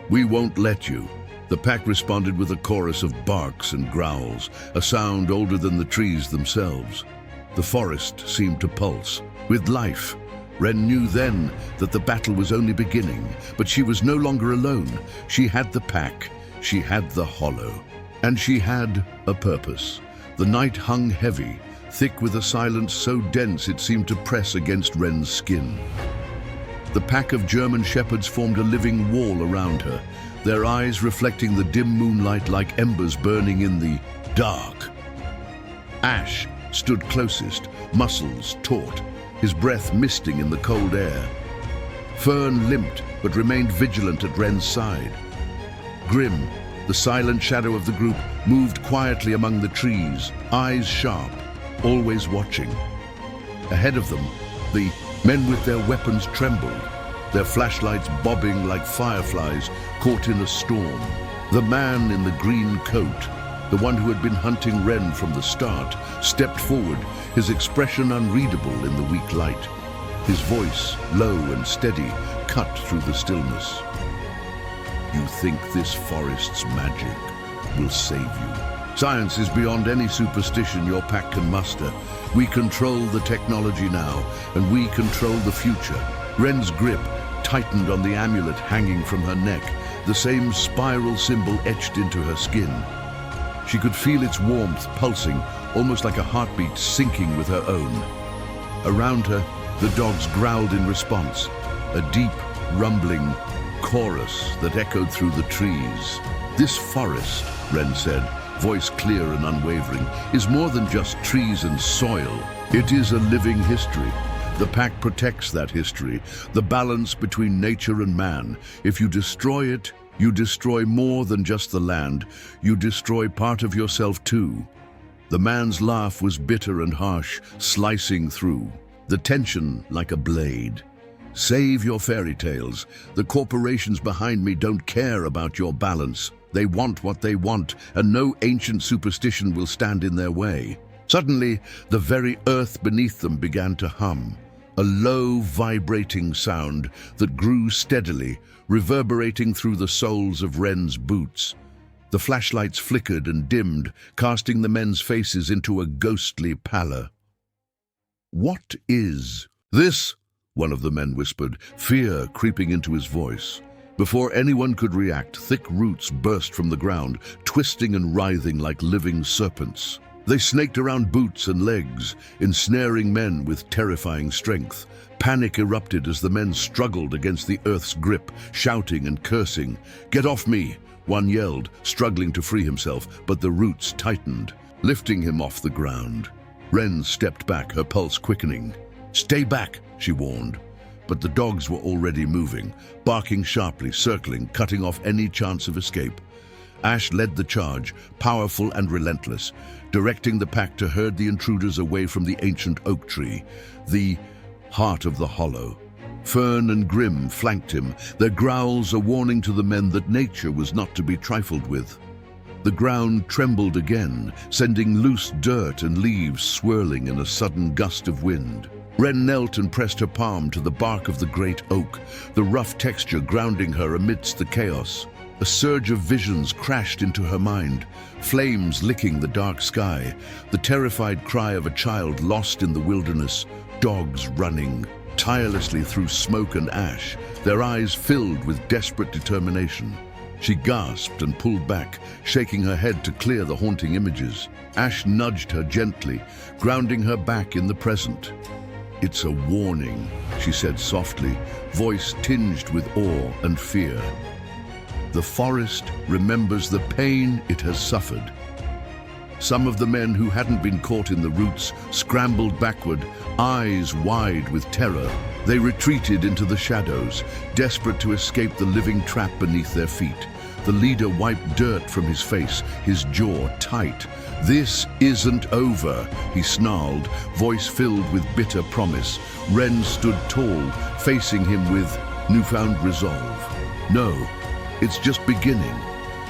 "We won't let you." The pack responded with a chorus of barks and growls, a sound older than the trees themselves. The forest seemed to pulse with life. Wren knew then that the battle was only beginning, but she was no longer alone. She had the pack, she had the hollow, and she had a purpose. The night hung heavy, thick with a silence so dense it seemed to press against Wren's skin. The pack of German shepherds formed a living wall around her, their eyes reflecting the dim moonlight like embers burning in the dark. Ash stood closest, muscles taut, his breath misting in the cold air. Fern limped but remained vigilant at Wren's side. Grim, the silent shadow of the group, moved quietly among the trees, eyes sharp, always watching. Ahead of them, the men with their weapons trembled, their flashlights bobbing like fireflies caught in a storm. The man in the green coat, the one who had been hunting Wren from the start, stepped forward, his expression unreadable in the weak light. His voice, low and steady, cut through the stillness. "You think this forest's magic will save you? Science is beyond any superstition your pack can muster. We control the technology now, and we control the future." Wren's grip tightened on the amulet hanging from her neck, the same spiral symbol etched into her skin. She could feel its warmth pulsing, almost like a heartbeat syncing with her own. Around her, the dogs growled in response, a deep, rumbling chorus that echoed through the trees. "This forest," Wren said, voice clear and unwavering, "is more than just trees and soil. It is a living history. The pack protects that history, the balance between nature and man. If you destroy it, you destroy more than just the land. You destroy part of yourself too." The man's laugh was bitter and harsh, slicing through, the tension like a blade. "Save your fairy tales. The corporations behind me don't care about your balance. They want what they want, and no ancient superstition will stand in their way." Suddenly, the very earth beneath them began to hum, a low, vibrating sound that grew steadily, reverberating through the soles of Wren's boots. The flashlights flickered and dimmed, casting the men's faces into a ghostly pallor. What is this? One of the men whispered, fear creeping into his voice. Before anyone could react, thick roots burst from the ground, twisting and writhing like living serpents. They snaked around boots and legs, ensnaring men with terrifying strength. Panic erupted as the men struggled against the earth's grip, shouting and cursing. "Get off me!" one yelled, struggling to free himself, but the roots tightened, lifting him off the ground. Wren stepped back, her pulse quickening. "Stay back," she warned. But the dogs were already moving, barking sharply, circling, cutting off any chance of escape. Ash led the charge, powerful and relentless, directing the pack to herd the intruders away from the ancient oak tree, the heart of the hollow. Fern and Grim flanked him, their growls a warning to the men that nature was not to be trifled with. The ground trembled again, sending loose dirt and leaves swirling in a sudden gust of wind. Wren knelt and pressed her palm to the bark of the great oak, the rough texture grounding her amidst the chaos. A surge of visions crashed into her mind, flames licking the dark sky, the terrified cry of a child lost in the wilderness, dogs running tirelessly through smoke and ash, their eyes filled with desperate determination. She gasped and pulled back, shaking her head to clear the haunting images. Ash nudged her gently, grounding her back in the present. "It's a warning," she said softly, voice tinged with awe and fear. "The forest remembers the pain it has suffered." Some of the men who hadn't been caught in the roots scrambled backward, eyes wide with terror. They retreated into the shadows, desperate to escape the living trap beneath their feet. The leader wiped dirt from his face, his jaw tight. "This isn't over," he snarled, voice filled with bitter promise. Wren stood tall, facing him with newfound resolve. "No, it's just beginning."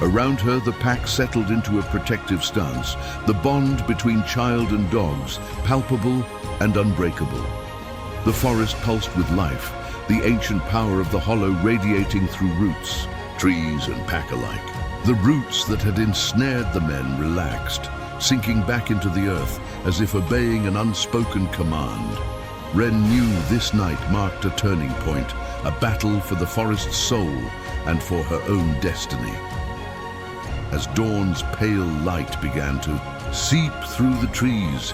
Around her, the pack settled into a protective stance, the bond between child and dogs, palpable and unbreakable. The forest pulsed with life, the ancient power of the hollow radiating through roots, trees and pack alike. The roots that had ensnared the men relaxed, sinking back into the earth as if obeying an unspoken command. Wren knew this night marked a turning point, a battle for the forest's soul and for her own destiny. As dawn's pale light began to seep through the trees,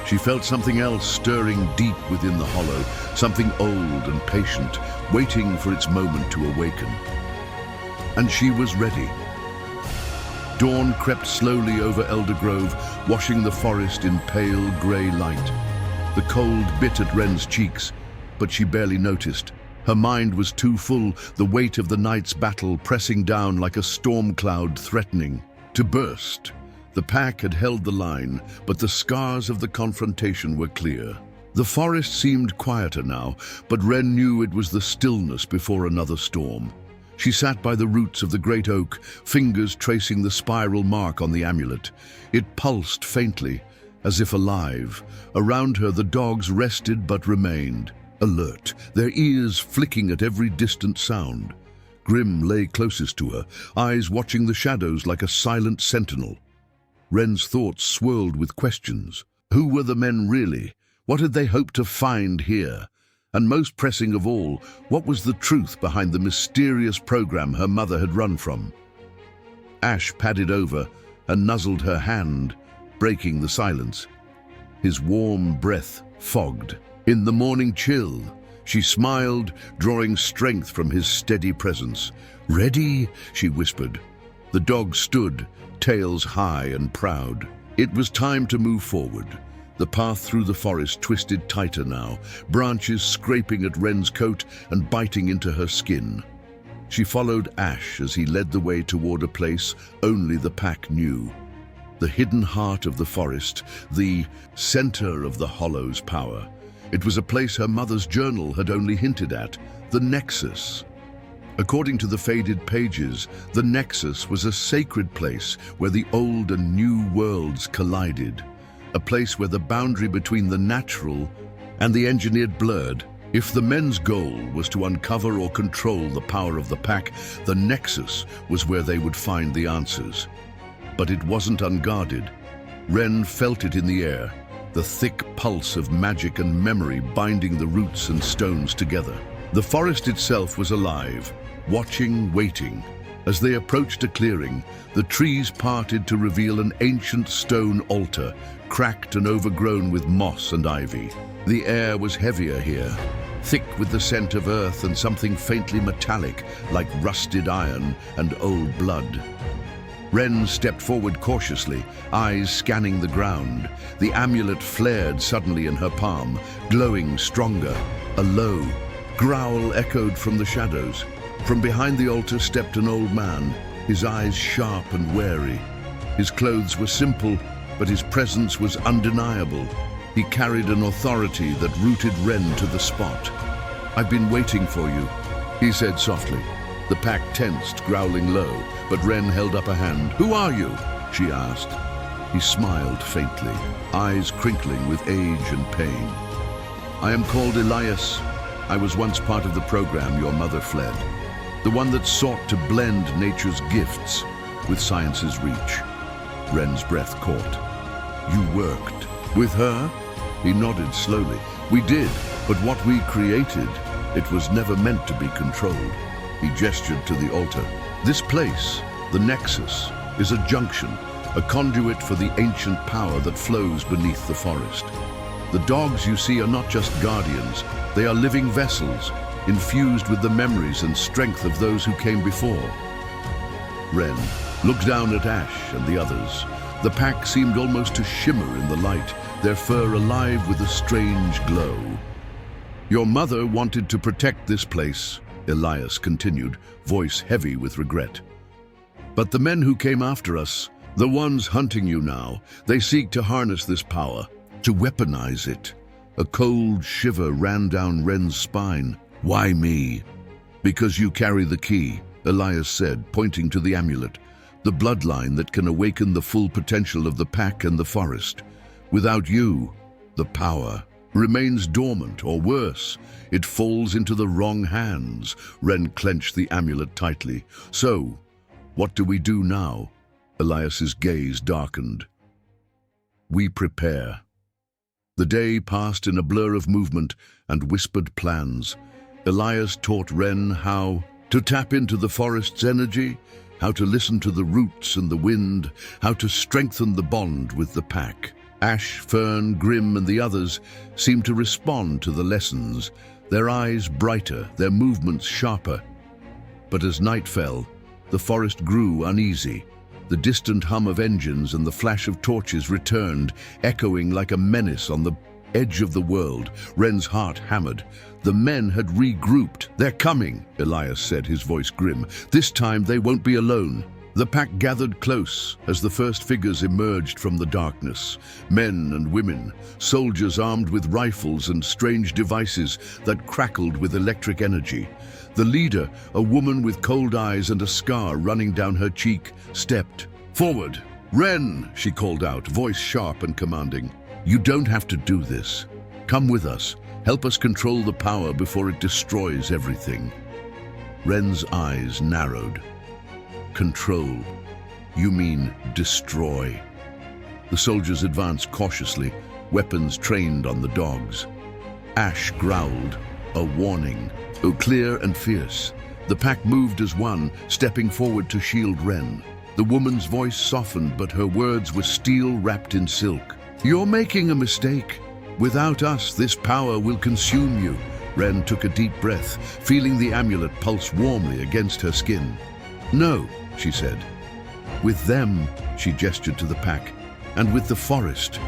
she felt something else stirring deep within the hollow, something old and patient, waiting for its moment to awaken. And she was ready. Dawn crept slowly over Eldergrove, washing the forest in pale grey light. The cold bit at Wren's cheeks, but she barely noticed. Her mind was too full, the weight of the night's battle pressing down like a storm cloud threatening to burst. The pack had held the line, but the scars of the confrontation were clear. The forest seemed quieter now, but Wren knew it was the stillness before another storm. She sat by the roots of the great oak, fingers tracing the spiral mark on the amulet. It pulsed faintly, as if alive. Around her, the dogs rested but remained, alert, their ears flicking at every distant sound. Grim lay closest to her, eyes watching the shadows like a silent sentinel. Wren's thoughts swirled with questions. Who were the men really? What had they hoped to find here? And most pressing of all, what was the truth behind the mysterious program her mother had run from? Ash padded over and nuzzled her hand, breaking the silence. His warm breath fogged. In the morning chill, she smiled, drawing strength from his steady presence. "Ready?" she whispered. The dogs stood, tails high and proud. It was time to move forward. The path through the forest twisted tighter now, branches scraping at Wren's coat and biting into her skin. She followed Ash as he led the way toward a place only the pack knew. The hidden heart of the forest, the center of the hollow's power. It was a place her mother's journal had only hinted at, the Nexus. According to the faded pages, the Nexus was a sacred place where the old and new worlds collided. A place where the boundary between the natural and the engineered blurred. If the men's goal was to uncover or control the power of the pack, the Nexus was where they would find the answers. But it wasn't unguarded. Wren felt it in the air, the thick pulse of magic and memory binding the roots and stones together. The forest itself was alive, watching, waiting. As they approached a clearing, the trees parted to reveal an ancient stone altar, cracked and overgrown with moss and ivy. The air was heavier here, thick with the scent of earth and something faintly metallic, like rusted iron and old blood. Wren stepped forward cautiously, eyes scanning the ground. The amulet flared suddenly in her palm, glowing stronger. A low growl echoed from the shadows. From behind the altar stepped an old man, his eyes sharp and wary. His clothes were simple, but his presence was undeniable. He carried an authority that rooted Wren to the spot. "I've been waiting for you," he said softly. The pack tensed, growling low, but Wren held up a hand. "Who are you?" she asked. He smiled faintly, eyes crinkling with age and pain. "I am called Elias. I was once part of the program your mother fled. The one that sought to blend nature's gifts with science's reach." Wren's breath caught. "You worked with her?" He nodded slowly. "We did, but what we created, it was never meant to be controlled." He gestured to the altar. "This place, the Nexus, is a junction, a conduit for the ancient power that flows beneath the forest. The dogs you see are not just guardians, they are living vessels, infused with the memories and strength of those who came before." Wren looked down at Ash and the others. The pack seemed almost to shimmer in the light, their fur alive with a strange glow. "Your mother wanted to protect this place," Elias continued, voice heavy with regret. "But the men who came after us, the ones hunting you now, they seek to harness this power, to weaponize it." A cold shiver ran down Wren's spine. "Why me?" "Because you carry the key," Elias said, pointing to the amulet, "the bloodline that can awaken the full potential of the pack and the forest. Without you, the power remains dormant, or worse, it falls into the wrong hands." Wren clenched the amulet tightly. "So, what do we do now?" Elias's gaze darkened. "We prepare." The day passed in a blur of movement and whispered plans. Elias taught Wren how to tap into the forest's energy, how to listen to the roots and the wind, how to strengthen the bond with the pack. Ash, Fern, Grim, and the others seemed to respond to the lessons, their eyes brighter, their movements sharper. But as night fell, the forest grew uneasy. The distant hum of engines and the flash of torches returned, echoing like a menace on the edge of the world. Wren's heart hammered. The men had regrouped. "They're coming," Elias said, his voice grim. "This time they won't be alone." The pack gathered close as the first figures emerged from the darkness. Men and women, soldiers armed with rifles and strange devices that crackled with electric energy. The leader, a woman with cold eyes and a scar running down her cheek, stepped forward. "Wren," she called out, voice sharp and commanding. "You don't have to do this. Come with us. Help us control the power before it destroys everything." Wren's eyes narrowed. "Control? You mean destroy?" The soldiers advanced cautiously, weapons trained on the dogs. Ash growled, a warning, though clear and fierce. The pack moved as one, stepping forward to shield Wren. The woman's voice softened, but her words were steel wrapped in silk. "You're making a mistake. Without us, this power will consume you." Wren took a deep breath, feeling the amulet pulse warmly against her skin. "No," she said. "With them," she gestured to the pack, "and with the forest,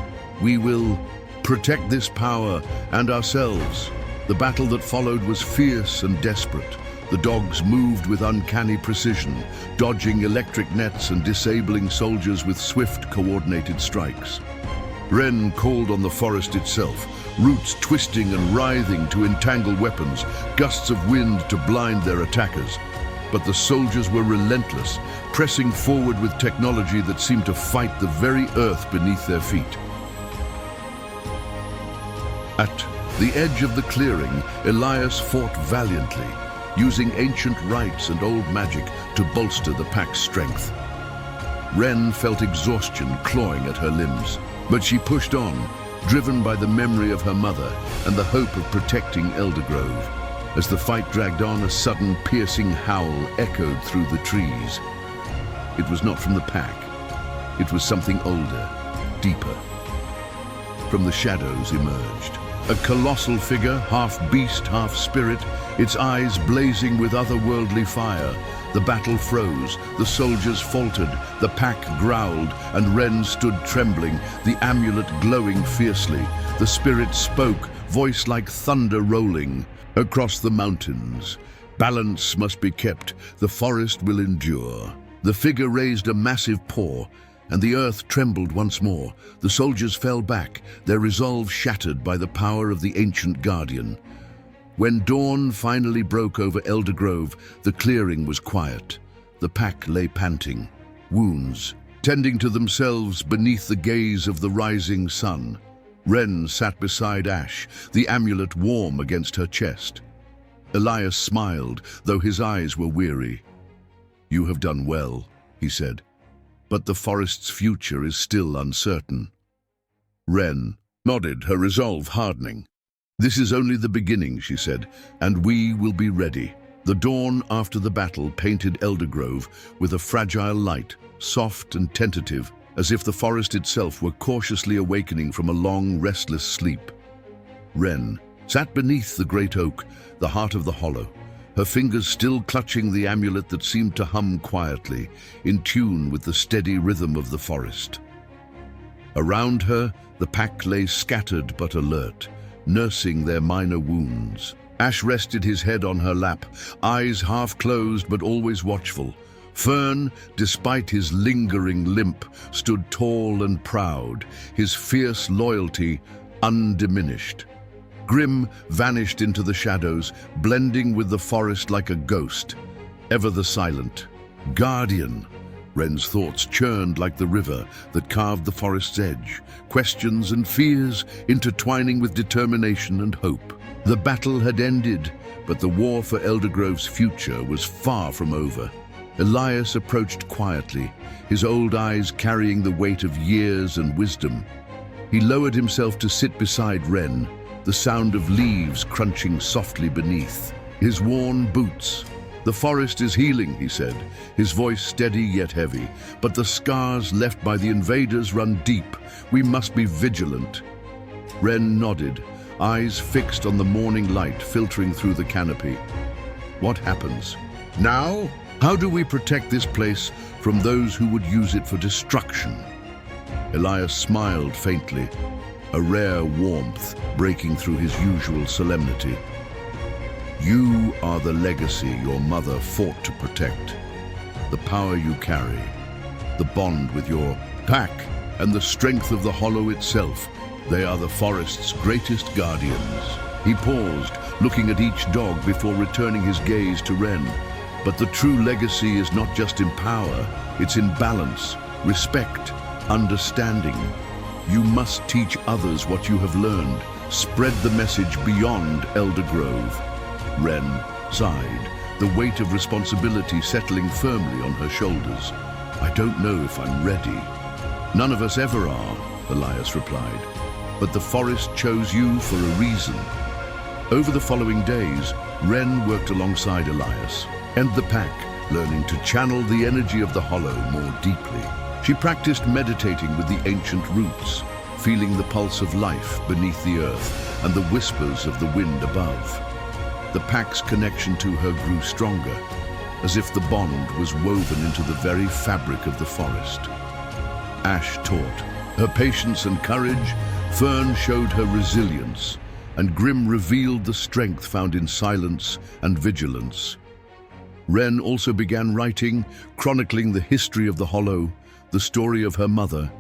we will protect this power and ourselves." The battle that followed was fierce and desperate. The dogs moved with uncanny precision, dodging electric nets and disabling soldiers with swift, coordinated strikes. Wren called on the forest itself, roots twisting and writhing to entangle weapons, gusts of wind to blind their attackers. But the soldiers were relentless, pressing forward with technology that seemed to fight the very earth beneath their feet. At the edge of the clearing, Elias fought valiantly, using ancient rites and old magic to bolster the pack's strength. Wren felt exhaustion clawing at her limbs, but she pushed on, driven by the memory of her mother and the hope of protecting Eldergrove. As the fight dragged on, a sudden piercing howl echoed through the trees. It was not from the pack. It was something older, deeper. From the shadows emerged a colossal figure, half beast, half spirit, its eyes blazing with otherworldly fire. The battle froze, the soldiers faltered, the pack growled, and Wren stood trembling, the amulet glowing fiercely. The spirit spoke, voice like thunder rolling. Across the mountains, balance must be kept, the forest will endure. The figure raised a massive paw, and the earth trembled once more. The soldiers fell back, their resolve shattered by the power of the ancient guardian. When dawn finally broke over Eldergrove, the clearing was quiet. The pack lay panting, wounds tending to themselves beneath the gaze of the rising sun. Wren sat beside Ash, the amulet warm against her chest. Elias smiled, though his eyes were weary. "You have done well," he said, "but the forest's future is still uncertain." Wren nodded, her resolve hardening. "This is only the beginning," she said, "and we will be ready." The dawn after the battle painted Eldergrove with a fragile light, soft and tentative, as if the forest itself were cautiously awakening from a long, restless sleep. Wren sat beneath the great oak, the heart of the hollow, her fingers still clutching the amulet that seemed to hum quietly, in tune with the steady rhythm of the forest. Around her, the pack lay scattered but alert, nursing their minor wounds. Ash rested his head on her lap, eyes half closed but always watchful. Fern, despite his lingering limp, stood tall and proud, his fierce loyalty undiminished. Grim vanished into the shadows, blending with the forest like a ghost, ever the silent guardian. Wren's thoughts churned like the river that carved the forest's edge, questions and fears intertwining with determination and hope. The battle had ended, but the war for Eldergrove's future was far from over. Elias approached quietly, his old eyes carrying the weight of years and wisdom. He lowered himself to sit beside Wren, the sound of leaves crunching softly beneath. His worn boots. "The forest is healing," he said, his voice steady yet heavy. "But the scars left by the invaders run deep. We must be vigilant." Wren nodded, eyes fixed on the morning light filtering through the canopy. "What happens now? How do we protect this place from those who would use it for destruction?" Elias smiled faintly, a rare warmth breaking through his usual solemnity. "You are the legacy your mother fought to protect. The power you carry, the bond with your pack, and the strength of the hollow itself, they are the forest's greatest guardians." He paused, looking at each dog before returning his gaze to Wren. "But the true legacy is not just in power, it's in balance, respect, understanding. You must teach others what you have learned, spread the message beyond Eldergrove." Wren sighed, the weight of responsibility settling firmly on her shoulders. "I don't know if I'm ready." "None of us ever are," Elias replied. "But the forest chose you for a reason." Over the following days, Wren worked alongside Elias and the pack, learning to channel the energy of the hollow more deeply. She practiced meditating with the ancient roots, feeling the pulse of life beneath the earth and the whispers of the wind above. The pack's connection to her grew stronger, as if the bond was woven into the very fabric of the forest. Ash taught her patience and courage, Fern showed her resilience, and Grim revealed the strength found in silence and vigilance. Wren also began writing, chronicling the history of the hollow, the story of her mother,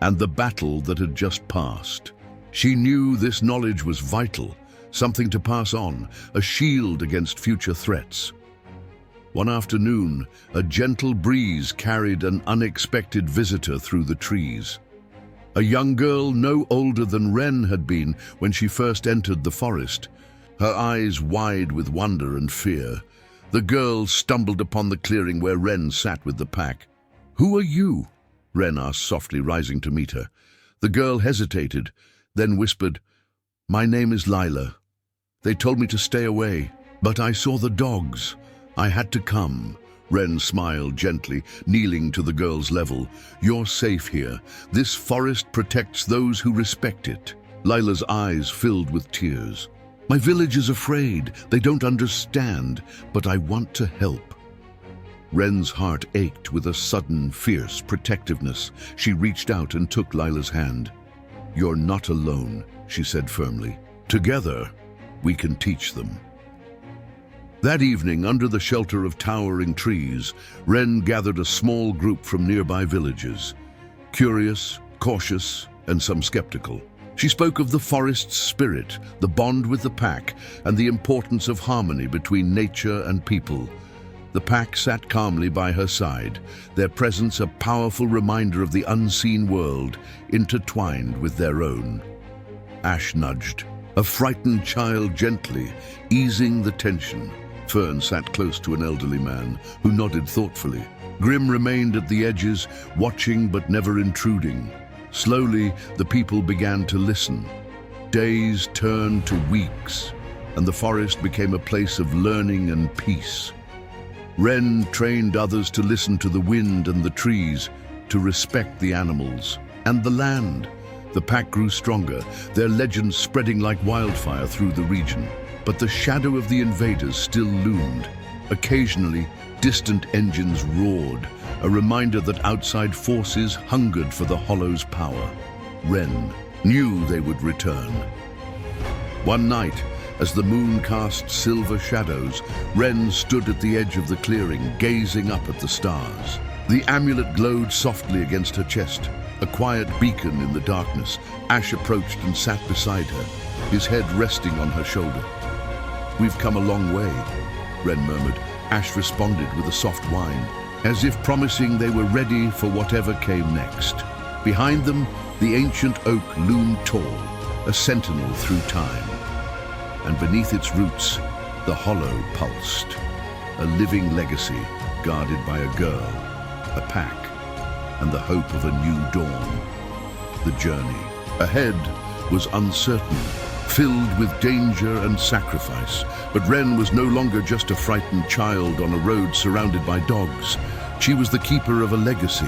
and the battle that had just passed. She knew this knowledge was vital, something to pass on, a shield against future threats. One afternoon, a gentle breeze carried an unexpected visitor through the trees. A young girl no older than Wren had been when she first entered the forest, her eyes wide with wonder and fear. The girl stumbled upon the clearing where Wren sat with the pack. "Who are you?" Wren asked softly, rising to meet her. The girl hesitated, then whispered, "My name is Lila. They told me to stay away, but I saw the dogs. I had to come." Wren smiled gently, kneeling to the girl's level. "You're safe here. This forest protects those who respect it." Lila's eyes filled with tears. "My village is afraid. They don't understand, but I want to help." Wren's heart ached with a sudden, fierce protectiveness. She reached out and took Lila's hand. "You're not alone," she said firmly. "Together, we can teach them." That evening, under the shelter of towering trees, Wren gathered a small group from nearby villages. Curious, cautious, and some skeptical. She spoke of the forest's spirit, the bond with the pack, and the importance of harmony between nature and people. The pack sat calmly by her side, their presence a powerful reminder of the unseen world, intertwined with their own. Ash nudged, a frightened child gently, easing the tension. Fern sat close to an elderly man, who nodded thoughtfully. Grim remained at the edges, watching but never intruding. Slowly, the people began to listen. Days turned to weeks, and the forest became a place of learning and peace. Wren trained others to listen to the wind and the trees, to respect the animals and the land. The pack grew stronger, their legends spreading like wildfire through the region. But the shadow of the invaders still loomed. Occasionally, distant engines roared, a reminder that outside forces hungered for the Hollow's power. Wren knew they would return. One night, as the moon cast silver shadows, Wren stood at the edge of the clearing, gazing up at the stars. The amulet glowed softly against her chest, a quiet beacon in the darkness. Ash approached and sat beside her, his head resting on her shoulder. "We've come a long way," Wren murmured. Ash responded with a soft whine, as if promising they were ready for whatever came next. Behind them, the ancient oak loomed tall, a sentinel through time. And beneath its roots, the hollow pulsed, a living legacy guarded by a girl, a pack, and the hope of a new dawn. The journey ahead was uncertain, filled with danger and sacrifice. But Wren was no longer just a frightened child on a road surrounded by dogs. She was the keeper of a legacy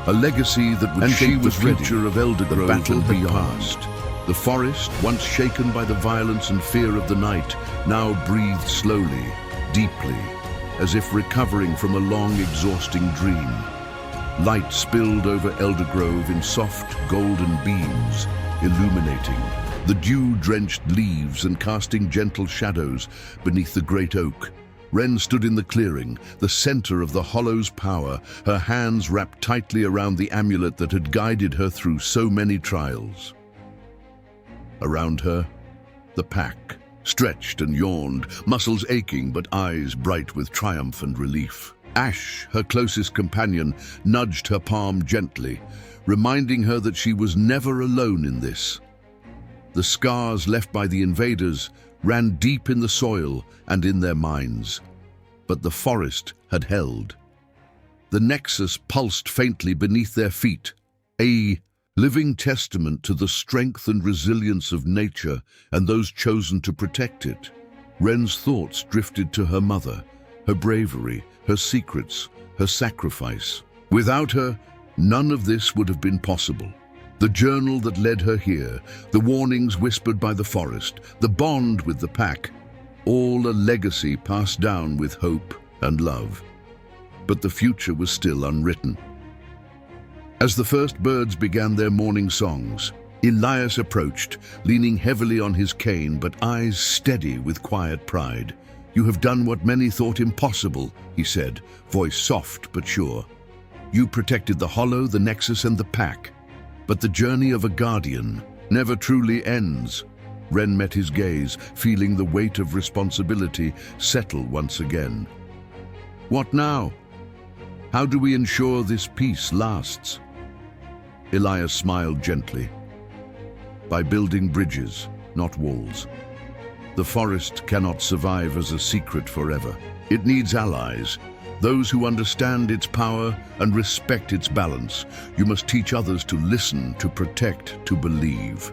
that would shape the future of Eldergrove. The battle had passed. The forest, once shaken by the violence and fear of the night, now breathed slowly, deeply, as if recovering from a long, exhausting dream. Light spilled over Eldergrove in soft, golden beams, illuminating the dew-drenched leaves and casting gentle shadows beneath the great oak. Wren stood in the clearing, the center of the Hollow's power, her hands wrapped tightly around the amulet that had guided her through so many trials. Around her, the pack stretched and yawned, muscles aching but eyes bright with triumph and relief. Ash, her closest companion, nudged her palm gently, reminding her that she was never alone in this. The scars left by the invaders ran deep in the soil and in their minds, but the forest had held. The nexus pulsed faintly beneath their feet, a living testament to the strength and resilience of nature and those chosen to protect it. Wren's thoughts drifted to her mother, her bravery, her secrets, her sacrifice. Without her, none of this would have been possible. The journal that led her here, the warnings whispered by the forest, the bond with the pack, all a legacy passed down with hope and love. But the future was still unwritten. As the first birds began their morning songs, Elias approached, leaning heavily on his cane but eyes steady with quiet pride. "You have done what many thought impossible," he said, voice soft but sure. "You protected the Hollow, the Nexus, and the pack. But the journey of a guardian never truly ends." Wren met his gaze, feeling the weight of responsibility settle once again. "What now? How do we ensure this peace lasts?" Elias smiled gently. "By building bridges, not walls. The forest cannot survive as a secret forever. It needs allies, those who understand its power and respect its balance. You must teach others to listen, to protect, to believe."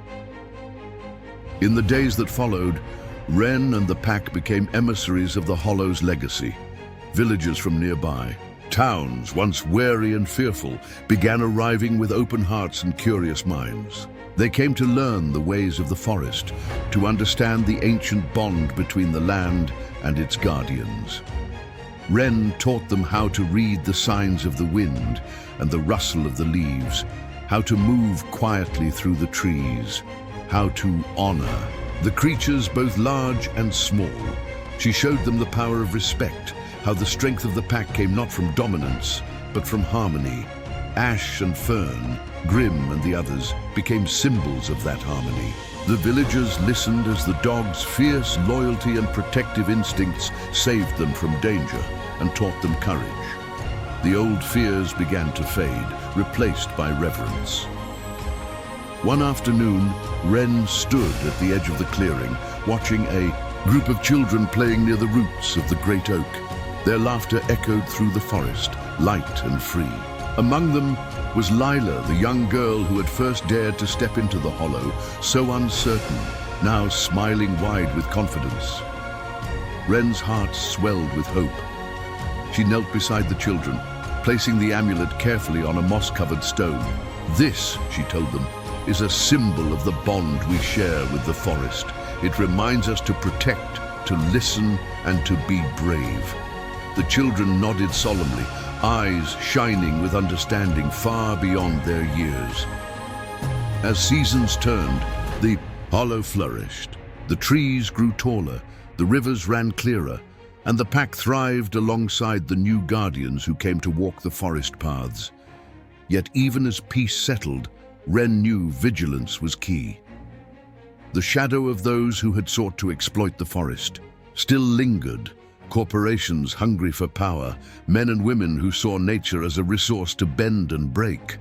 In the days that followed, Wren and the pack became emissaries of the Hollow's legacy. Villagers from nearby, towns once wary and fearful, began arriving with open hearts and curious minds. They came to learn the ways of the forest, to understand the ancient bond between the land and its guardians. Wren taught them how to read the signs of the wind and the rustle of the leaves, how to move quietly through the trees, how to honor the creatures both large and small. She showed them the power of respect, how the strength of the pack came not from dominance, but from harmony. Ash and Fern, Grim and the others became symbols of that harmony. The villagers listened as the dogs' fierce loyalty and protective instincts saved them from danger and taught them courage. The old fears began to fade, replaced by reverence. One afternoon, Wren stood at the edge of the clearing, watching a group of children playing near the roots of the great oak. Their laughter echoed through the forest, light and free. Among them was Lila, the young girl who had first dared to step into the hollow, so uncertain, now smiling wide with confidence. Wren's heart swelled with hope. She knelt beside the children, placing the amulet carefully on a moss-covered stone. "This," she told them, "is a symbol of the bond we share with the forest. It reminds us to protect, to listen, and to be brave." The children nodded solemnly, eyes shining with understanding far beyond their years. As seasons turned, the hollow flourished. The trees grew taller, the rivers ran clearer, and the pack thrived alongside the new guardians who came to walk the forest paths. Yet even as peace settled, Wren knew vigilance was key. The shadow of those who had sought to exploit the forest still lingered. Corporations hungry for power, men and women who saw nature as a resource to bend and break.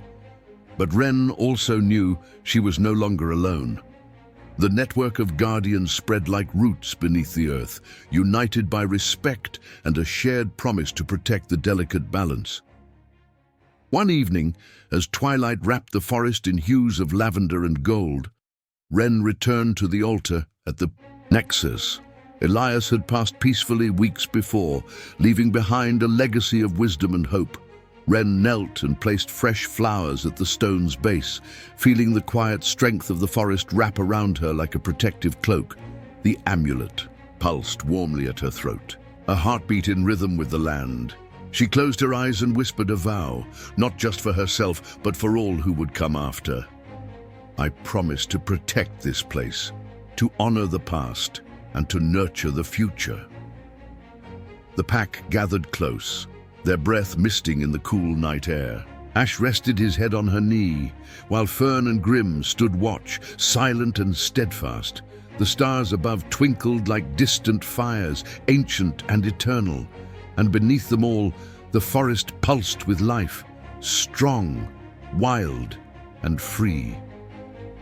But Wren also knew she was no longer alone. The network of guardians spread like roots beneath the earth, united by respect and a shared promise to protect the delicate balance. One evening, as twilight wrapped the forest in hues of lavender and gold, Wren returned to the altar at the nexus. Elias had passed peacefully weeks before, leaving behind a legacy of wisdom and hope. Wren knelt and placed fresh flowers at the stone's base, feeling the quiet strength of the forest wrap around her like a protective cloak. The amulet pulsed warmly at her throat, a heartbeat in rhythm with the land. She closed her eyes and whispered a vow, not just for herself, but for all who would come after. "I promise to protect this place, to honor the past, and to nurture the future." The pack gathered close, their breath misting in the cool night air. Ash rested his head on her knee, while Fern and Grim stood watch, silent and steadfast. The stars above twinkled like distant fires, ancient and eternal, and beneath them all, the forest pulsed with life, strong, wild, and free.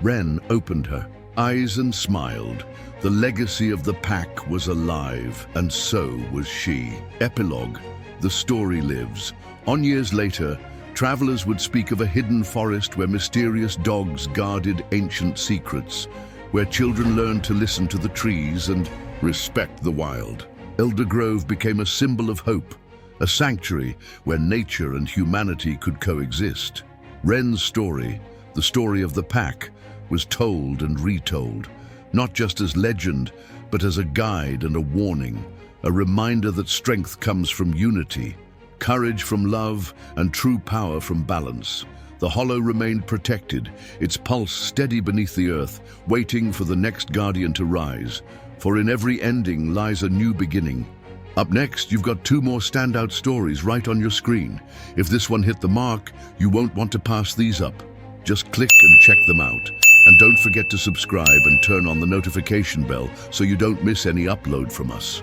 Wren opened her eyes and smiled. The legacy of the pack was alive, and so was she. Epilogue: the story lives. On years later, travelers would speak of a hidden forest where mysterious dogs guarded ancient secrets, where children learned to listen to the trees and respect the wild. Eldergrove became a symbol of hope, a sanctuary where nature and humanity could coexist. Wren's story, the story of the pack, was told and retold, not just as legend, but as a guide and a warning, a reminder that strength comes from unity, courage from love, and true power from balance. The hollow remained protected, its pulse steady beneath the earth, waiting for the next guardian to rise. For in every ending lies a new beginning. Up next, you've got 2 more standout stories right on your screen. If this one hit the mark, you won't want to pass these up. Just click and check them out. And don't forget to subscribe and turn on the notification bell so you don't miss any upload from us.